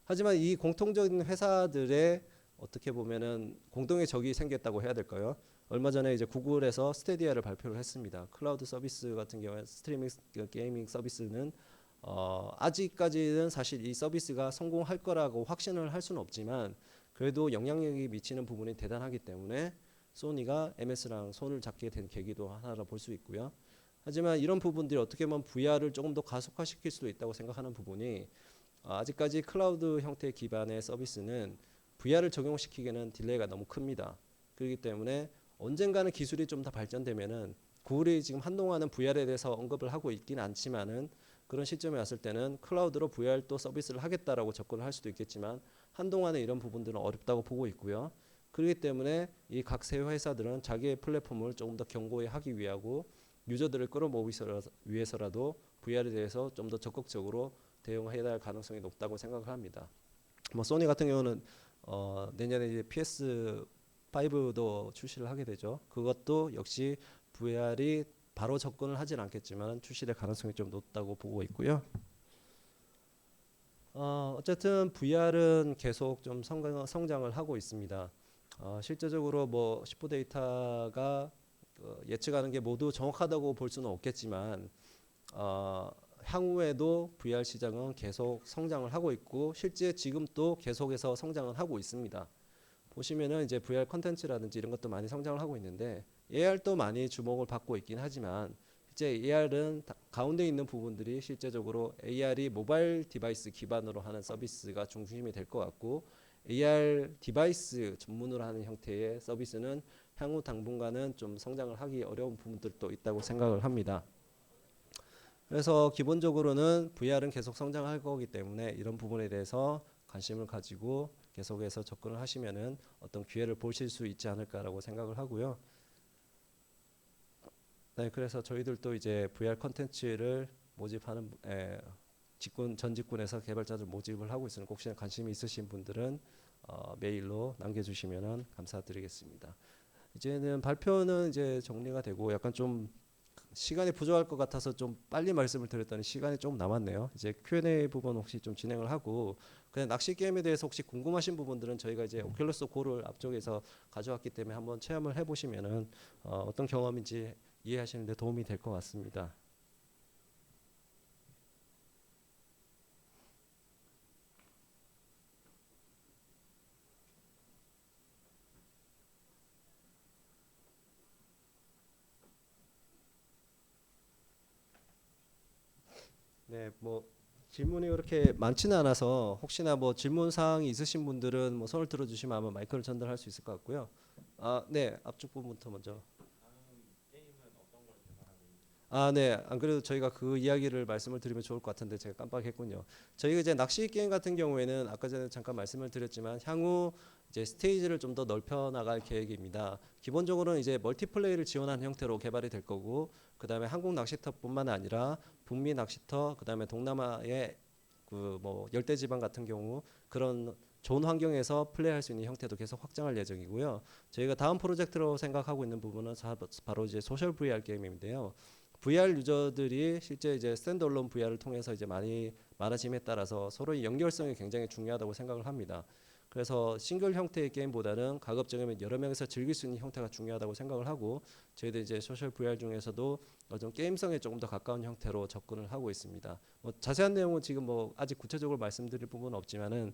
하지만 이 공통적인 회사들의 어떻게 보면은 공동의 적이 생겼다고 해야 될까요? 얼마 전에 이제 구글에서 스테디아를 발표를 했습니다. 클라우드 서비스 같은 경우에 스트리밍 게이밍 서비스는 아직까지는 사실 이 서비스가 성공할 거라고 확신을 할 수는 없지만 그래도 영향력이 미치는 부분이 대단하기 때문에 소니가 MS랑 손을 잡게 된 계기도 하나로 볼 수 있고요. 하지만 이런 부분들이 어떻게 보면 VR을 조금 더 가속화시킬 수도 있다고 생각하는 부분이 아직까지 클라우드 형태 기반의 서비스는 VR을 적용시키기에는 딜레이가 너무 큽니다. 그렇기 때문에 언젠가는 기술이 좀 더 발전되면은 구글이 지금 한동안은 VR에 대해서 언급을 하고 있기는 않지만은 그런 시점에 왔을 때는 클라우드로 VR도 서비스를 하겠다라고 접근을 할 수도 있겠지만 한동안은 이런 부분들은 어렵다고 보고 있고요. 그렇기 때문에 이 각 세 회사들은 자기의 플랫폼을 조금 더 견고히 하기 위하고 유저들을 끌어모으기 위해서라도 VR에 대해서 좀 더 적극적으로 대응해야 할 가능성이 높다고 생각을 합니다. 뭐 소니 같은 경우는 내년에 이제 PS5도 출시를 하게 되죠. 그것도 역시 VR이 바로 접근을 하진 않겠지만 출시될 가능성이 좀 높다고 보고 있고요. 어쨌든 VR은 계속 좀 성장을 하고 있습니다. 실제적으로 뭐 10호 데이터가 예측하는 게 모두 정확하다고 볼 수는 없겠지만 향후에도 VR 시장은 계속 성장을 하고 있고 실제 지금 또 계속해서 성장을 하고 있습니다. 보시면은 이제 VR 컨텐츠라든지 이런 것도 많이 성장을 하고 있는데 AR도 많이 주목을 받고 있긴 하지만 실제 AR은 가운데 있는 부분들이 실제적으로 AR이 모바일 디바이스 기반으로 하는 서비스가 중심이 될 것 같고 AR 디바이스 전문으로 하는 형태의 서비스는 향후 당분간은 좀 성장을 하기 어려운 부분들도 있다고 생각을 합니다. 그래서 기본적으로는 VR은 계속 성장할 거기 때문에 이런 부분에 대해서 관심을 가지고 계속해서 접근을 하시면은 어떤 기회를 보실 수 있지 않을까라고 생각을 하고요. 네, 그래서 저희들도 이제 VR 컨텐츠를 모집하는 전 직군에서 개발자들 모집을 하고 있으니까 혹시나 관심이 있으신 분들은 메일로 남겨주시면 감사드리겠습니다. 이제는 발표는 이제 정리가 되고 약간 좀 시간이 부족할 것 같아서 좀 빨리 말씀을 드렸더니 시간이 좀 남았네요. 이제 Q&A 부분 혹시 좀 진행을 하고 그냥 낚시 게임에 대해서 혹시 궁금하신 부분들은 저희가 이제 오큘러스 고를 앞쪽에서 가져왔기 때문에 한번 체험을 해보시면은 어떤 경험인지 이해하시는데 도움이 될 것 같습니다. 네, 뭐 질문이 그렇게 많지는 않아서 혹시나 뭐 질문 사항이 있으신 분들은 뭐 손을 들어주시면 아마 마이크를 전달할 수 있을 것 같고요. 네, 앞쪽 부분부터 먼저. 네. 안 그래도 저희가 그 이야기를 말씀을 드리면 좋을 것 같은데 제가 깜빡했군요. 저희가 이제 낚시 게임 같은 경우에는 아까 전에 잠깐 말씀을 드렸지만 향후 이제 스테이지를 좀 더 넓혀 나갈 계획입니다. 기본적으로는 이제 멀티플레이를 지원하는 형태로 개발이 될 거고 그다음에 한국 낚시터뿐만 아니라 북미 낚시터 그다음에 동남아의 그 뭐 열대 지방 같은 경우 그런 좋은 환경에서 플레이할 수 있는 형태도 계속 확장할 예정이고요. 저희가 다음 프로젝트로 생각하고 있는 부분은 바로 이제 소셜 VR 게임인데요. VR 유저들이 실제 이제 스탠드얼론 VR을 통해서 이제 많이 많아짐에 따라서 서로의 연결성이 굉장히 중요하다고 생각을 합니다. 그래서 싱글 형태의 게임보다는 가급적이면 여러 명이서 즐길 수 있는 형태가 중요하다고 생각을 하고 저희들 이제 소셜 VR 중에서도 어떤 게임성에 조금 더 가까운 형태로 접근을 하고 있습니다. 뭐 자세한 내용은 지금 뭐 아직 구체적으로 말씀드릴 부분은 없지만은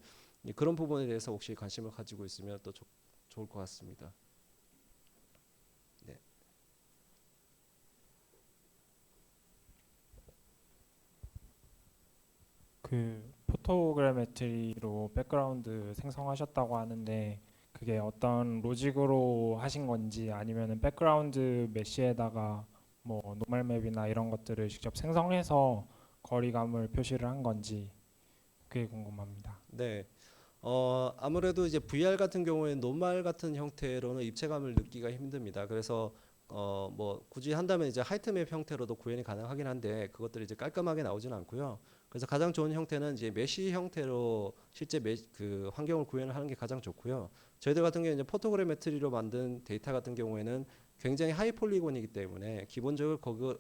그런 부분에 대해서 혹시 관심을 가지고 있으면 또 좋을 것 같습니다. 네. 그 포토그래메트리로 백그라운드 생성하셨다고 하는데 그게 어떤 로직으로 하신 건지 아니면은 백그라운드 메시에다가 뭐 노멀 맵이나 이런 것들을 직접 생성해서 거리감을 표시를 한 건지 그게 궁금합니다. 네. 아무래도 이제 VR 같은 경우에는 노말 같은 형태로는 입체감을 느끼기가 힘듭니다. 그래서 뭐 굳이 한다면 이제 하이트맵 형태로도 구현이 가능하긴 한데 그것들이 이제 깔끔하게 나오지는 않고요. 그래서 가장 좋은 형태는 이제 메시 형태로 실제 그 환경을 구현을 하는 게 가장 좋고요. 저희들 같은 경우에 이제 포토그래메트리로 만든 데이터 같은 경우에는 굉장히 하이 폴리곤이기 때문에 기본적으로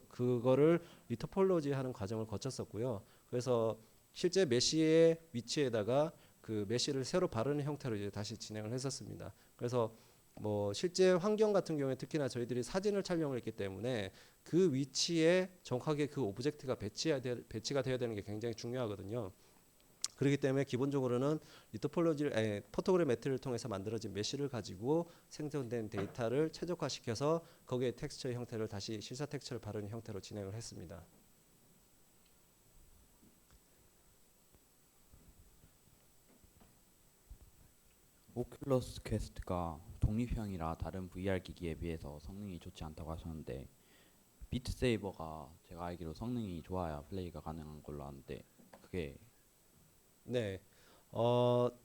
그거를 리토폴로지 하는 과정을 거쳤었고요. 그래서 실제 메시의 위치에다가 그 메시를 새로 바르는 형태로 이제 다시 진행을 했었습니다. 그래서 뭐 실제 환경 같은 경우에 특히나 저희들이 사진을 촬영을 했기 때문에 그 위치에 정확하게 그 오브젝트가 배치가 되어야 되는 게 굉장히 중요하거든요. 그렇기 때문에 기본적으로는 포토그래메트리를 통해서 만들어진 메쉬를 가지고 생성된 데이터를 최적화시켜서 거기에 텍스처 형태를 다시 실사 텍스처를 바르는 형태로 진행을 했습니다. 오큘러스 퀘스트가 독립형이라 다른 VR 기기에 비해서 성능이 좋지 않다고 하셨는데 비트 세이버가 제가 알기로 성능이 좋아야 플레이가 가능한 걸로 아는데 그게 네.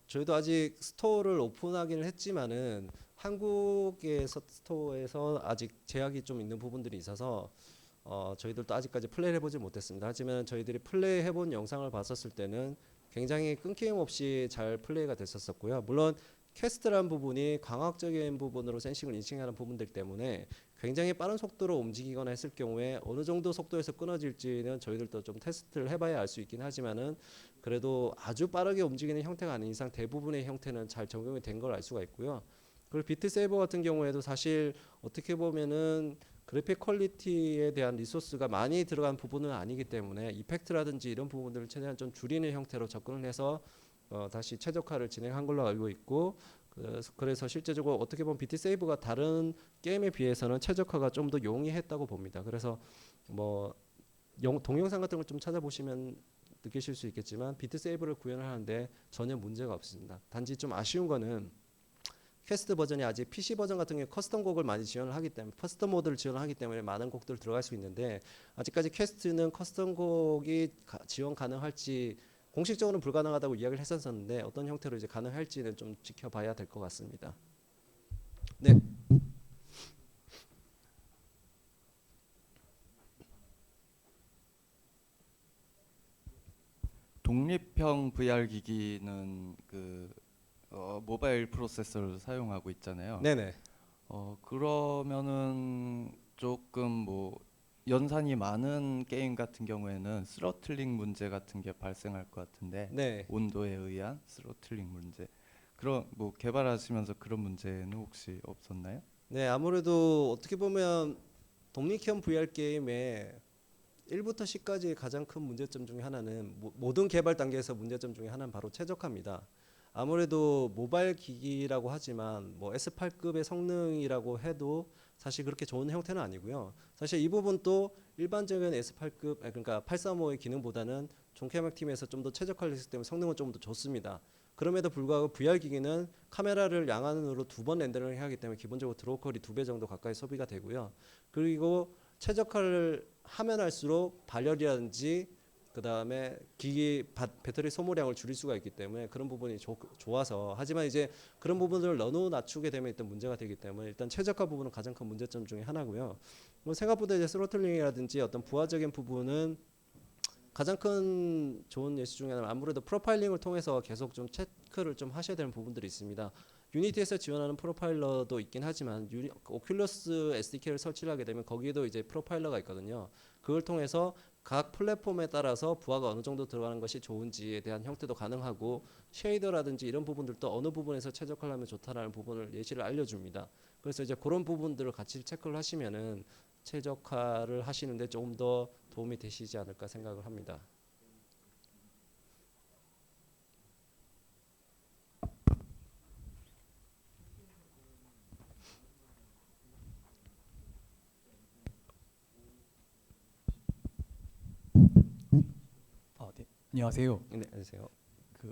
저희도 아직 스토어를 오픈하기는 했지만은 한국에서 스토어에서 아직 제약이 좀 있는 부분들이 있어서 저희들도 아직까지 플레이를 해보지 못했습니다. 하지만 저희들이 플레이 해본 영상을 봤었을 때는 굉장히 끊김없이 잘 플레이가 됐었고요. 물론 캐스트란 부분이 광학적인 부분으로 센싱을 인식하는 부분들 때문에 굉장히 빠른 속도로 움직이거나 했을 경우에 어느 정도 속도에서 끊어질지는 저희들도 좀 테스트를 해봐야 알 수 있긴 하지만은 그래도 아주 빠르게 움직이는 형태가 아닌 이상 대부분의 형태는 잘 적용이 된 걸 알 수가 있고요. 그리고 비트 세이버 같은 경우에도 사실 어떻게 보면은 그래픽 퀄리티에 대한 리소스가 많이 들어간 부분은 아니기 때문에 이펙트라든지 이런 부분들을 최대한 좀 줄이는 형태로 접근을 해서 다시 최적화를 진행한 걸로 알고 있고 그래서 실제적으로 어떻게 보면 비트 세이브가 다른 게임에 비해서는 최적화가 좀 더 용이했다고 봅니다. 그래서 뭐 동영상 같은 걸 좀 찾아보시면 느끼실 수 있겠지만 비트 세이브를 구현을 하는데 전혀 문제가 없습니다. 단지 좀 아쉬운 거는 퀘스트 버전이 아직 PC 버전 같은 경우에 커스텀 곡을 많이 지원을 하기 때문에 커스텀 모드를 지원을 하기 때문에 많은 곡들 들어갈 수 있는데 아직까지 퀘스트는 커스텀 곡이 지원 가능할지 공식적으로는 불가능하다고 이야기를 했었는데 어떤 형태로 이제 가능할지는 좀 지켜봐야 될 것 같습니다. 네. 독립형 VR 기기는 모바일 프로세서를 사용하고 있잖아요. 네네. 그러면은 조금 뭐 연산이 많은 게임 같은 경우에는 스로틀링 문제 같은 게 발생할 것 같은데 네. 온도에 의한 스로틀링 문제. 그런 뭐 개발하시면서 그런 문제는 혹시 없었나요? 네, 아무래도 어떻게 보면 독립형 VR 게임의 1부터 10까지 가장 큰 문제점 중에 하나는 모든 개발 단계에서 문제점 중에 하나는 바로 최적화입니다. 아무래도 모바일 기기라고 하지만 뭐 S8급의 성능이라고 해도 사실 그렇게 좋은 형태는 아니고요. 사실 이 부분도 일반적인 S8급 그러니까 835의 기능보다는 존캐맥 팀에서 좀 더 최적화를 했기 때문에 성능은 좀 더 좋습니다. 그럼에도 불구하고 VR 기기는 카메라를 양안으로 2번 렌더링을 해야 하기 때문에 기본적으로 드로우컬이 2배 정도 가까이 소비가 되고요. 그리고 최적화를 하면 할수록 발열이라든지 그 다음에 기기 배터리 소모량을 줄일 수가 있기 때문에 그런 부분이 좋아서 하지만 이제 그런 부분들을 너무 낮추게 되면 일단 문제가 되기 때문에 일단 최적화 부분은 가장 큰 문제점 중에 하나고요. 뭐 생각보다 이제 스로틀링이라든지 어떤 부하적인 부분은 가장 큰 좋은 예시 중에 하나는 아무래도 프로파일링을 통해서 계속 좀 체크를 좀 하셔야 되는 부분들이 있습니다. 유니티에서 지원하는 프로파일러도 있긴 하지만 오큘러스 SDK를 설치를 하게 되면 거기에도 이제 프로파일러가 있거든요. 그걸 통해서 각 플랫폼에 따라서 부하가 어느 정도 들어가는 것이 좋은지에 대한 형태도 가능하고 쉐이더라든지 이런 부분들도 어느 부분에서 최적화를 하면 좋다라는 부분을 예시를 알려줍니다. 그래서 이제 그런 부분들을 같이 체크를 하시면은 최적화를 하시는데 조금 더 도움이 되시지 않을까 생각을 합니다. 네. 안녕하세요. 네, 안녕하세요.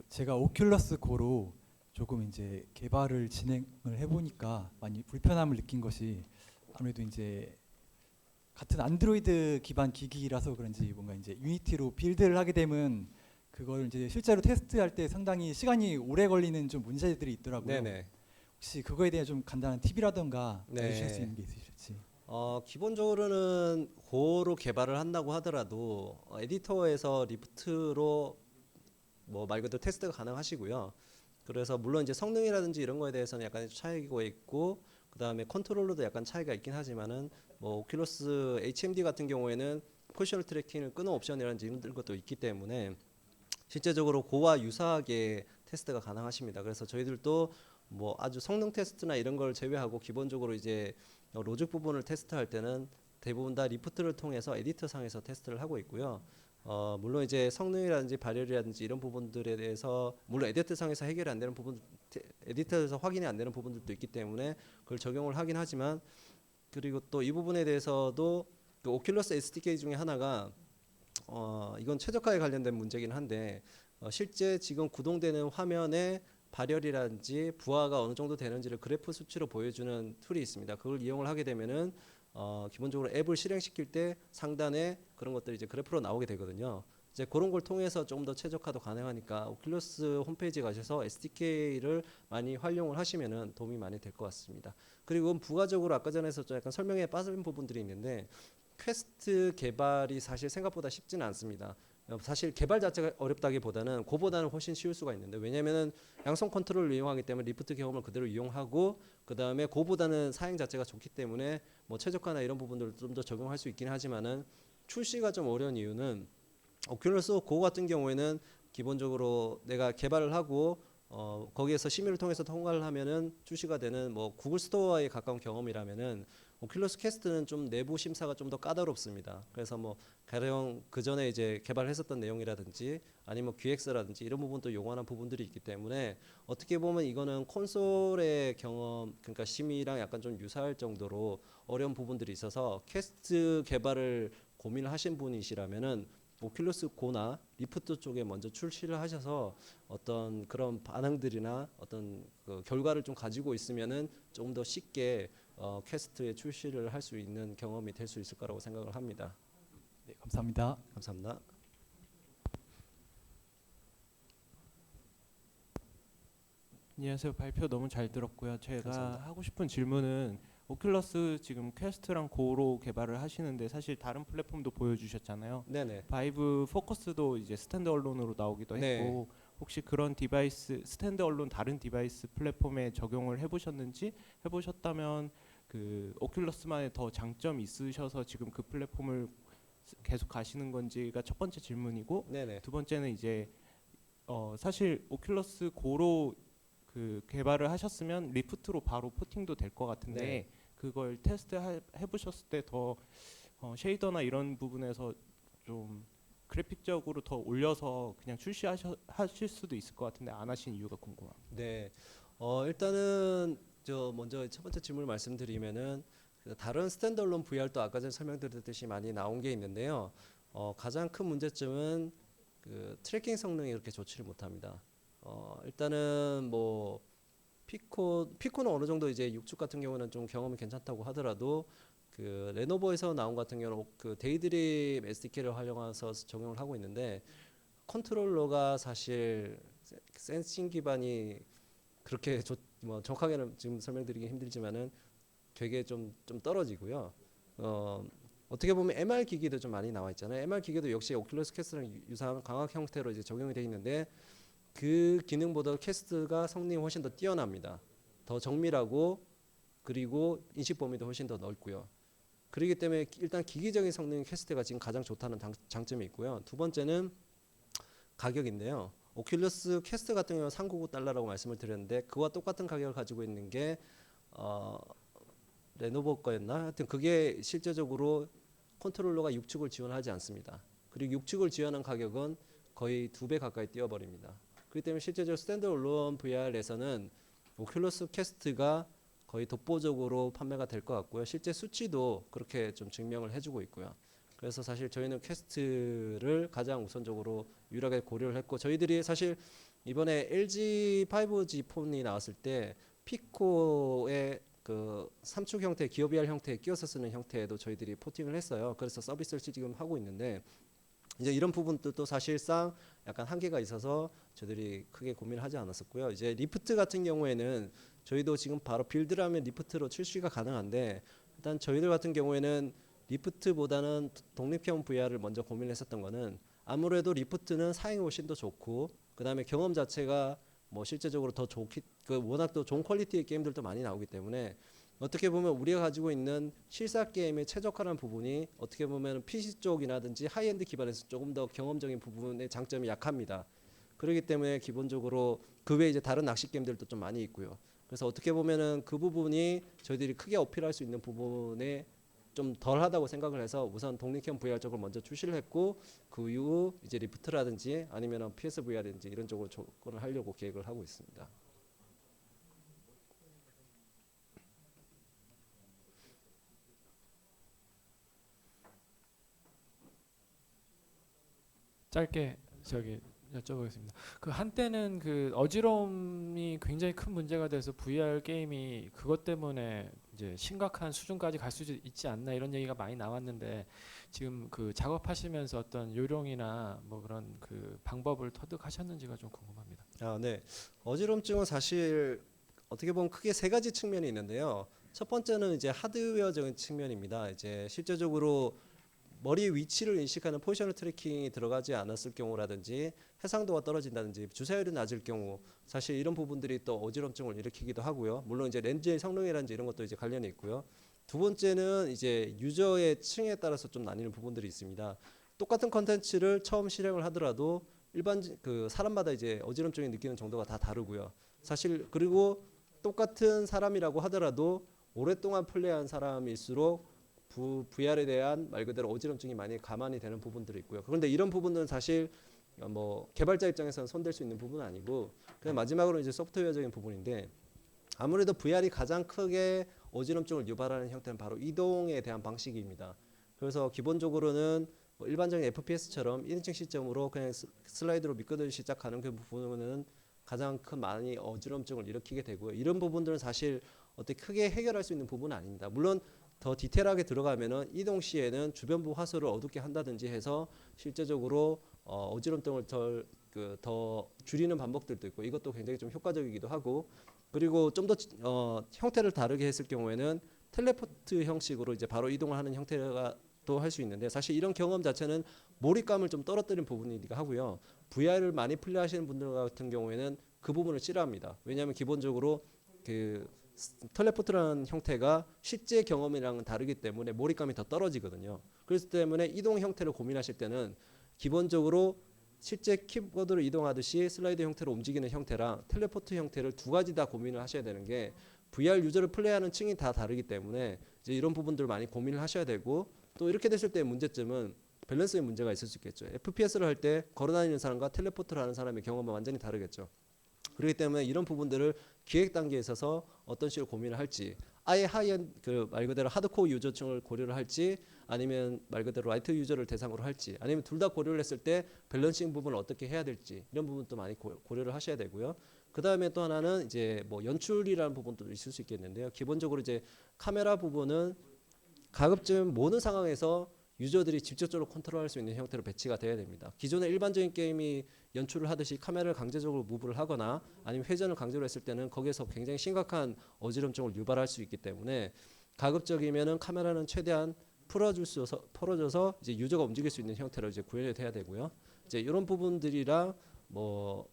제가 오큘러스 고로 조금 이제 개발을 진행을 해보니까 많이 불편함을 느낀 것이 아무래도 이제 같은 안드로이드 기반 기기라서 그런지 뭔가 이제 유니티로 빌드를 하게 되면 그걸 이제 실제로 테스트할 때 상당히 시간이 오래 걸리는 좀 문제들이 있더라고요. 네네. 혹시 그거에 대한 좀 간단한 팁이라던가 네. 알려주실 수 있는 게 있으실지. 기본적으로는 고로 개발을 한다고 하더라도 에디터에서 리프트로 뭐 말 그대로 테스트가 가능하시고요. 그래서 물론 이제 성능이라든지 이런 거에 대해서는 약간의 차이가 있고 그 다음에 컨트롤러도 약간 차이가 있긴 하지만은 뭐 오큘러스 HMD 같은 경우에는 포지셔널 트래킹을 끄는 옵션이라든지 이런 것도 있기 때문에 실제적으로 고와 유사하게 테스트가 가능하십니다. 그래서 저희들도 뭐 아주 성능 테스트나 이런 걸 제외하고 기본적으로 이제 로직 부분을 테스트할 때는 대부분 다 리프트를 통해서 에디터 상에서 테스트를 하고 있고요. 물론 이제 성능이라든지 발열이라든지 이런 부분들에 대해서 물론 에디터 상에서 해결이 안 되는 부분, 에디터에서 확인이 안 되는 부분들도 있기 때문에 그걸 적용을 하긴 하지만 그리고 또 이 부분에 대해서도 그 오큘러스 SDK 중에 하나가 이건 최적화에 관련된 문제긴 한데 실제 지금 구동되는 화면에 발열이라든지 부하가 어느 정도 되는지를 그래프 수치로 보여주는 툴이 있습니다. 그걸 이용을 하게 되면은 기본적으로 앱을 실행시킬 때 상단에 그런 것들이 이제 그래프로 나오게 되거든요. 이제 그런 걸 통해서 좀 더 최적화도 가능하니까 오큘러스 홈페이지 가셔서 SDK를 많이 활용을 하시면은 도움이 많이 될 것 같습니다. 그리고 부가적으로 아까 전에서 좀 약간 설명에 빠진 부분들이 있는데 퀘스트 개발이 사실 생각보다 쉽지는 않습니다. 사실 개발 자체가 어렵다기보다는 그보다는 훨씬 쉬울 수가 있는데 왜냐면은 양성 컨트롤을 이용하기 때문에 리프트 경험을 그대로 이용하고 그 다음에 그보다는 사양 자체가 좋기 때문에 뭐 최적화나 이런 부분들을 좀 더 적용할 수 있긴 하지만은 출시가 좀 어려운 이유는 오큘러스 고 같은 경우에는 기본적으로 내가 개발을 하고 거기에서 심의를 통해서 통과를 하면은 출시가 되는 뭐 구글 스토어에 가까운 경험이라면은 오큘러스 퀘스트는 좀 내부 심사가 좀 더 까다롭습니다. 그래서 뭐 가령 그 전에 이제 개발했었던 내용이라든지 아니면 QX라든지 이런 부분도 용어하는 부분들이 있기 때문에 어떻게 보면 이거는 콘솔의 경험 그러니까 심의랑 약간 좀 유사할 정도로 어려운 부분들이 있어서 퀘스트 개발을 고민을 하신 분이시라면은 오큘러스 고나 리프트 쪽에 먼저 출시를 하셔서 어떤 그런 반응들이나 어떤 그 결과를 좀 가지고 있으면은 좀 더 쉽게 퀘스트에 출시를 할 수 있는 경험이 될 수 있을 거라고 생각을 합니다. 네, 감사합니다. 감사합니다. 안녕하세요. 발표 너무 잘 들었고요. 제가 감사합니다. 하고 싶은 질문은 오큘러스 지금 퀘스트랑 고로 개발을 하시는데 사실 다른 플랫폼도 보여주셨잖아요. 네네. 바이브 포커스도 이제 스탠드얼론으로 나오기도 네. 했고 혹시 그런 디바이스 스탠드얼론 다른 디바이스 플랫폼에 적용을 해보셨는지 해보셨다면 그 오큘러스만의 더 장점이 있으셔서 지금 그 플랫폼을 계속 가시는 건지가 첫 번째 질문이고 네네. 두 번째는 이제 사실 오큘러스 고로 그 개발을 하셨으면 리프트로 바로 포팅도 될 것 같은데 네. 그걸 테스트 해보셨을 때 더 쉐이더나 이런 부분에서 좀 그래픽적으로 더 올려서 그냥 하실 수도 있을 것 같은데 안 하신 이유가 궁금합니다. 네. 일단은 저 먼저 첫 번째 질문을 말씀드리면은 그 다른 스탠드얼론 VR도 아까 전에 설명드렸듯이 많이 나온 게 있는데요. 가장 큰 문제점은 그 트래킹 성능이 그렇게 좋지를 못합니다. 일단은 뭐 피코는 어느 정도 이제 6축 같은 경우는 좀 경험이 괜찮다고 하더라도 그 레노버에서 나온 같은 경우는 그 데이드립 SDK를 활용해서 적용을 하고 있는데 컨트롤러가 사실 센싱 기반이 그렇게 뭐 정확하게는 지금 설명드리기 힘들지만은 되게 좀 떨어지고요. 어떻게 보면 MR 기기도 좀 많이 나와 있잖아요. MR 기기도 역시 오큘러스 퀘스트랑 유사한 강화 형태로 이제 적용이 되어 있는데 그 기능보다 퀘스트가 성능이 훨씬 더 뛰어납니다. 더 정밀하고 그리고 인식 범위도 훨씬 더 넓고요. 그렇기 때문에 일단 기기적인 성능 퀘스트가 지금 가장 좋다는 장점이 있고요. 두 번째는 가격인데요. 오큘러스 퀘스트 같은 경우는 399달러라고 말씀을 드렸는데 그와 똑같은 가격을 가지고 있는 게 레노버 거였나? 하여튼 그게 실제적으로 컨트롤러가 6축을 지원하지 않습니다. 그리고 6축을 지원한 가격은 거의 2배 가까이 뛰어버립니다. 그렇기 때문에 실제적으로 스탠드얼론 VR에서는 오큘러스 퀘스트가 거의 독보적으로 판매가 될 것 같고요. 실제 수치도 그렇게 좀 증명을 해주고 있고요. 그래서 사실 저희는 퀘스트를 가장 우선적으로 유일하게 고려를 했고 저희들이 사실 이번에 LG 5G 폰이 나왔을 때 피코의 그 3축 형태, 기어 VR 형태에 끼워서 쓰는 형태에도 저희들이 포팅을 했어요. 그래서 서비스를 지금 하고 있는데 이제 이런 부분들도 사실상 약간 한계가 있어서 저희들이 크게 고민을 하지 않았었고요. 이제 리프트 같은 경우에는 저희도 지금 바로 빌드를 하면 리프트로 출시가 가능한데 일단 저희들 같은 경우에는 리프트보다는 독립형 VR을 먼저 고민을 했었던 거는 아무래도 리프트는 사양이 훨씬 더 좋고 그다음에 경험 자체가 뭐 실제적으로 더 좋기 워낙 또 좋은 퀄리티의 게임들도 많이 나오기 때문에 어떻게 보면 우리가 가지고 있는 실사 게임의 최적화라는 부분이 어떻게 보면 PC 쪽이라든지 하이엔드 기반에서 조금 더 경험적인 부분의 장점이 약합니다. 그렇기 때문에 기본적으로 그 외에 이제 다른 낚시 게임들도 좀 많이 있고요. 그래서 어떻게 보면은 그 부분이 저희들이 크게 어필할 수 있는 부분에 좀 덜하다고 생각을 해서 우선 독립형 VR 쪽을 먼저 출시를 했고 그 이후 이제 리프트라든지 아니면 PSVR인지 이런 쪽으로 접근을 하려고 계획을 하고 있습니다. 짧게 저기 여쭤보겠습니다. 그 한때는 그 어지러움이 굉장히 큰 문제가 돼서 VR 게임이 그것 때문에 이제 심각한 수준까지 갈 수 있지 않나 이런 얘기가 많이 나왔는데 지금 그 작업하시면서 어떤 요령이나 뭐 그런 그 방법을 터득하셨는지가 좀 궁금합니다. 아, 네. 어지럼증은 사실 어떻게 보면 크게 세 가지 측면이 있는데요. 첫 번째는 이제 하드웨어적인 측면입니다. 이제 실제적으로 머리 위치를 인식하는 포지셔널 트래킹이 들어가지 않았을 경우라든지 해상도가 떨어진다든지 주사율이 낮을 경우 사실 이런 부분들이 또 어지럼증을 일으키기도 하고요. 물론 이제 렌즈의 성능이라든지 이런 것도 이제 관련이 있고요. 두 번째는 이제 유저의 층에 따라서 좀 나뉘는 부분들이 있습니다. 똑같은 컨텐츠를 처음 실행을 하더라도 일반 그 사람마다 이제 어지럼증이 느끼는 정도가 다 다르고요. 사실 그리고 똑같은 사람이라고 하더라도 오랫동안 플레이한 사람일수록 VR에 대한 말 그대로 어지럼증이 많이 감안이 되는 부분들이 있고요. 그런데 이런 부분은 사실 뭐 개발자 입장에서는 손댈 수 있는 부분은 아니고 그냥 마지막으로 이제 소프트웨어적인 부분인데 아무래도 VR이 가장 크게 어지럼증을 유발하는 형태는 바로 이동에 대한 방식입니다. 그래서 기본적으로는 뭐 일반적인 FPS처럼 1인칭 시점으로 그냥 슬라이드로 미끄러지기 시작하는 그 부분은 가장 큰 많이 어지럼증을 일으키게 되고요. 이런 부분들은 사실 어떻게 크게 해결할 수 있는 부분은 아닙니다. 물론 더 디테일하게 들어가면은 이동 시에는 주변부 화소를 어둡게 한다든지 해서 실제적으로 어지럼증을 더 줄이는 방법들도 있고 이것도 굉장히 좀 효과적이기도 하고 그리고 좀 더 형태를 다르게 했을 경우에는 텔레포트 형식으로 이제 바로 이동을 하는 형태가 또 할 수 있는데 사실 이런 경험 자체는 몰입감을 좀 떨어뜨리는 부분이기도 하고요. VR을 많이 플레이하시는 분들 같은 경우에는 그 부분을 싫어합니다. 왜냐하면 기본적으로 그 텔레포트라는 형태가 실제 경험이랑은 다르기 때문에 몰입감이 더 떨어지거든요. 그렇기 때문에 이동 형태를 고민하실 때는 기본적으로 실제 키보드로 이동하듯이 슬라이드 형태로 움직이는 형태랑 텔레포트 형태를 두 가지 다 고민을 하셔야 되는 게 VR 유저를 플레이하는 층이 다 다르기 때문에 이제 이런 부분들을 많이 고민을 하셔야 되고 또 이렇게 됐을 때 문제점은 밸런스의 문제가 있을 수 있겠죠. FPS를 할 때 걸어다니는 사람과 텔레포트를 하는 사람의 경험은 완전히 다르겠죠. 그렇기 때문에 이런 부분들을 기획 단계에 있어서 어떤 식으로 고민을 할지 아예 하이엔 그 말 그대로 하드코어 유저층을 고려를 할지 아니면 말 그대로 라이트 유저를 대상으로 할지 아니면 둘 다 고려를 했을 때 밸런싱 부분을 어떻게 해야 될지 이런 부분도 많이 고려를 하셔야 되고요. 그 다음에 또 하나는 이제 뭐 연출이라는 부분도 있을 수 있겠는데요. 기본적으로 이제 카메라 부분은 가급적 모든 상황에서 유저들이 직접적으로 컨트롤할 수 있는 형태로 배치가 돼야 됩니다. 기존의 일반적인 게임이 연출을 하듯이 카메라를 강제적으로 무브를 하거나 아니면 회전을 강제로 했을 때는 거기에서 굉장히 심각한 어지럼증을 유발할 수 있기 때문에 가급적이면은 카메라는 최대한 풀어줘서 이제 유저가 움직일 수 있는 형태로 이제 구현돼야 되고요. 이제 이런 부분들이랑 뭐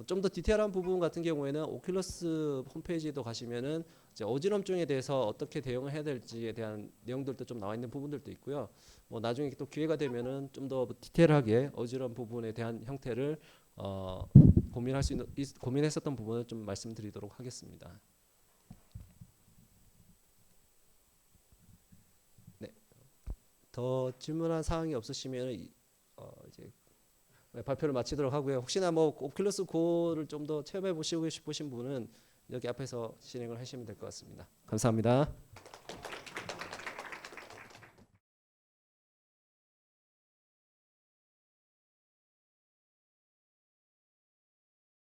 좀 더 디테일한 부분 같은 경우에는 오큘러스 홈페이지에도 가시면은 이제 어지럼증에 대해서 어떻게 대응을 해야 될지에 대한 내용들도 좀 나와 있는 부분들도 있고요. 뭐 나중에 또 기회가 되면은 좀 더 디테일하게 어지러운 부분에 대한 형태를 고민할 수 있는 고민했었던 부분을 좀 말씀드리도록 하겠습니다. 네. 더 질문한 사항이 없으시면 이제 발표를 마치도록 하고요. 혹시나 뭐 오큘러스 고를 좀 더 체험해 보시고 싶으신 분은 여기 앞에서 진행을 하시면 될 것 같습니다. 감사합니다.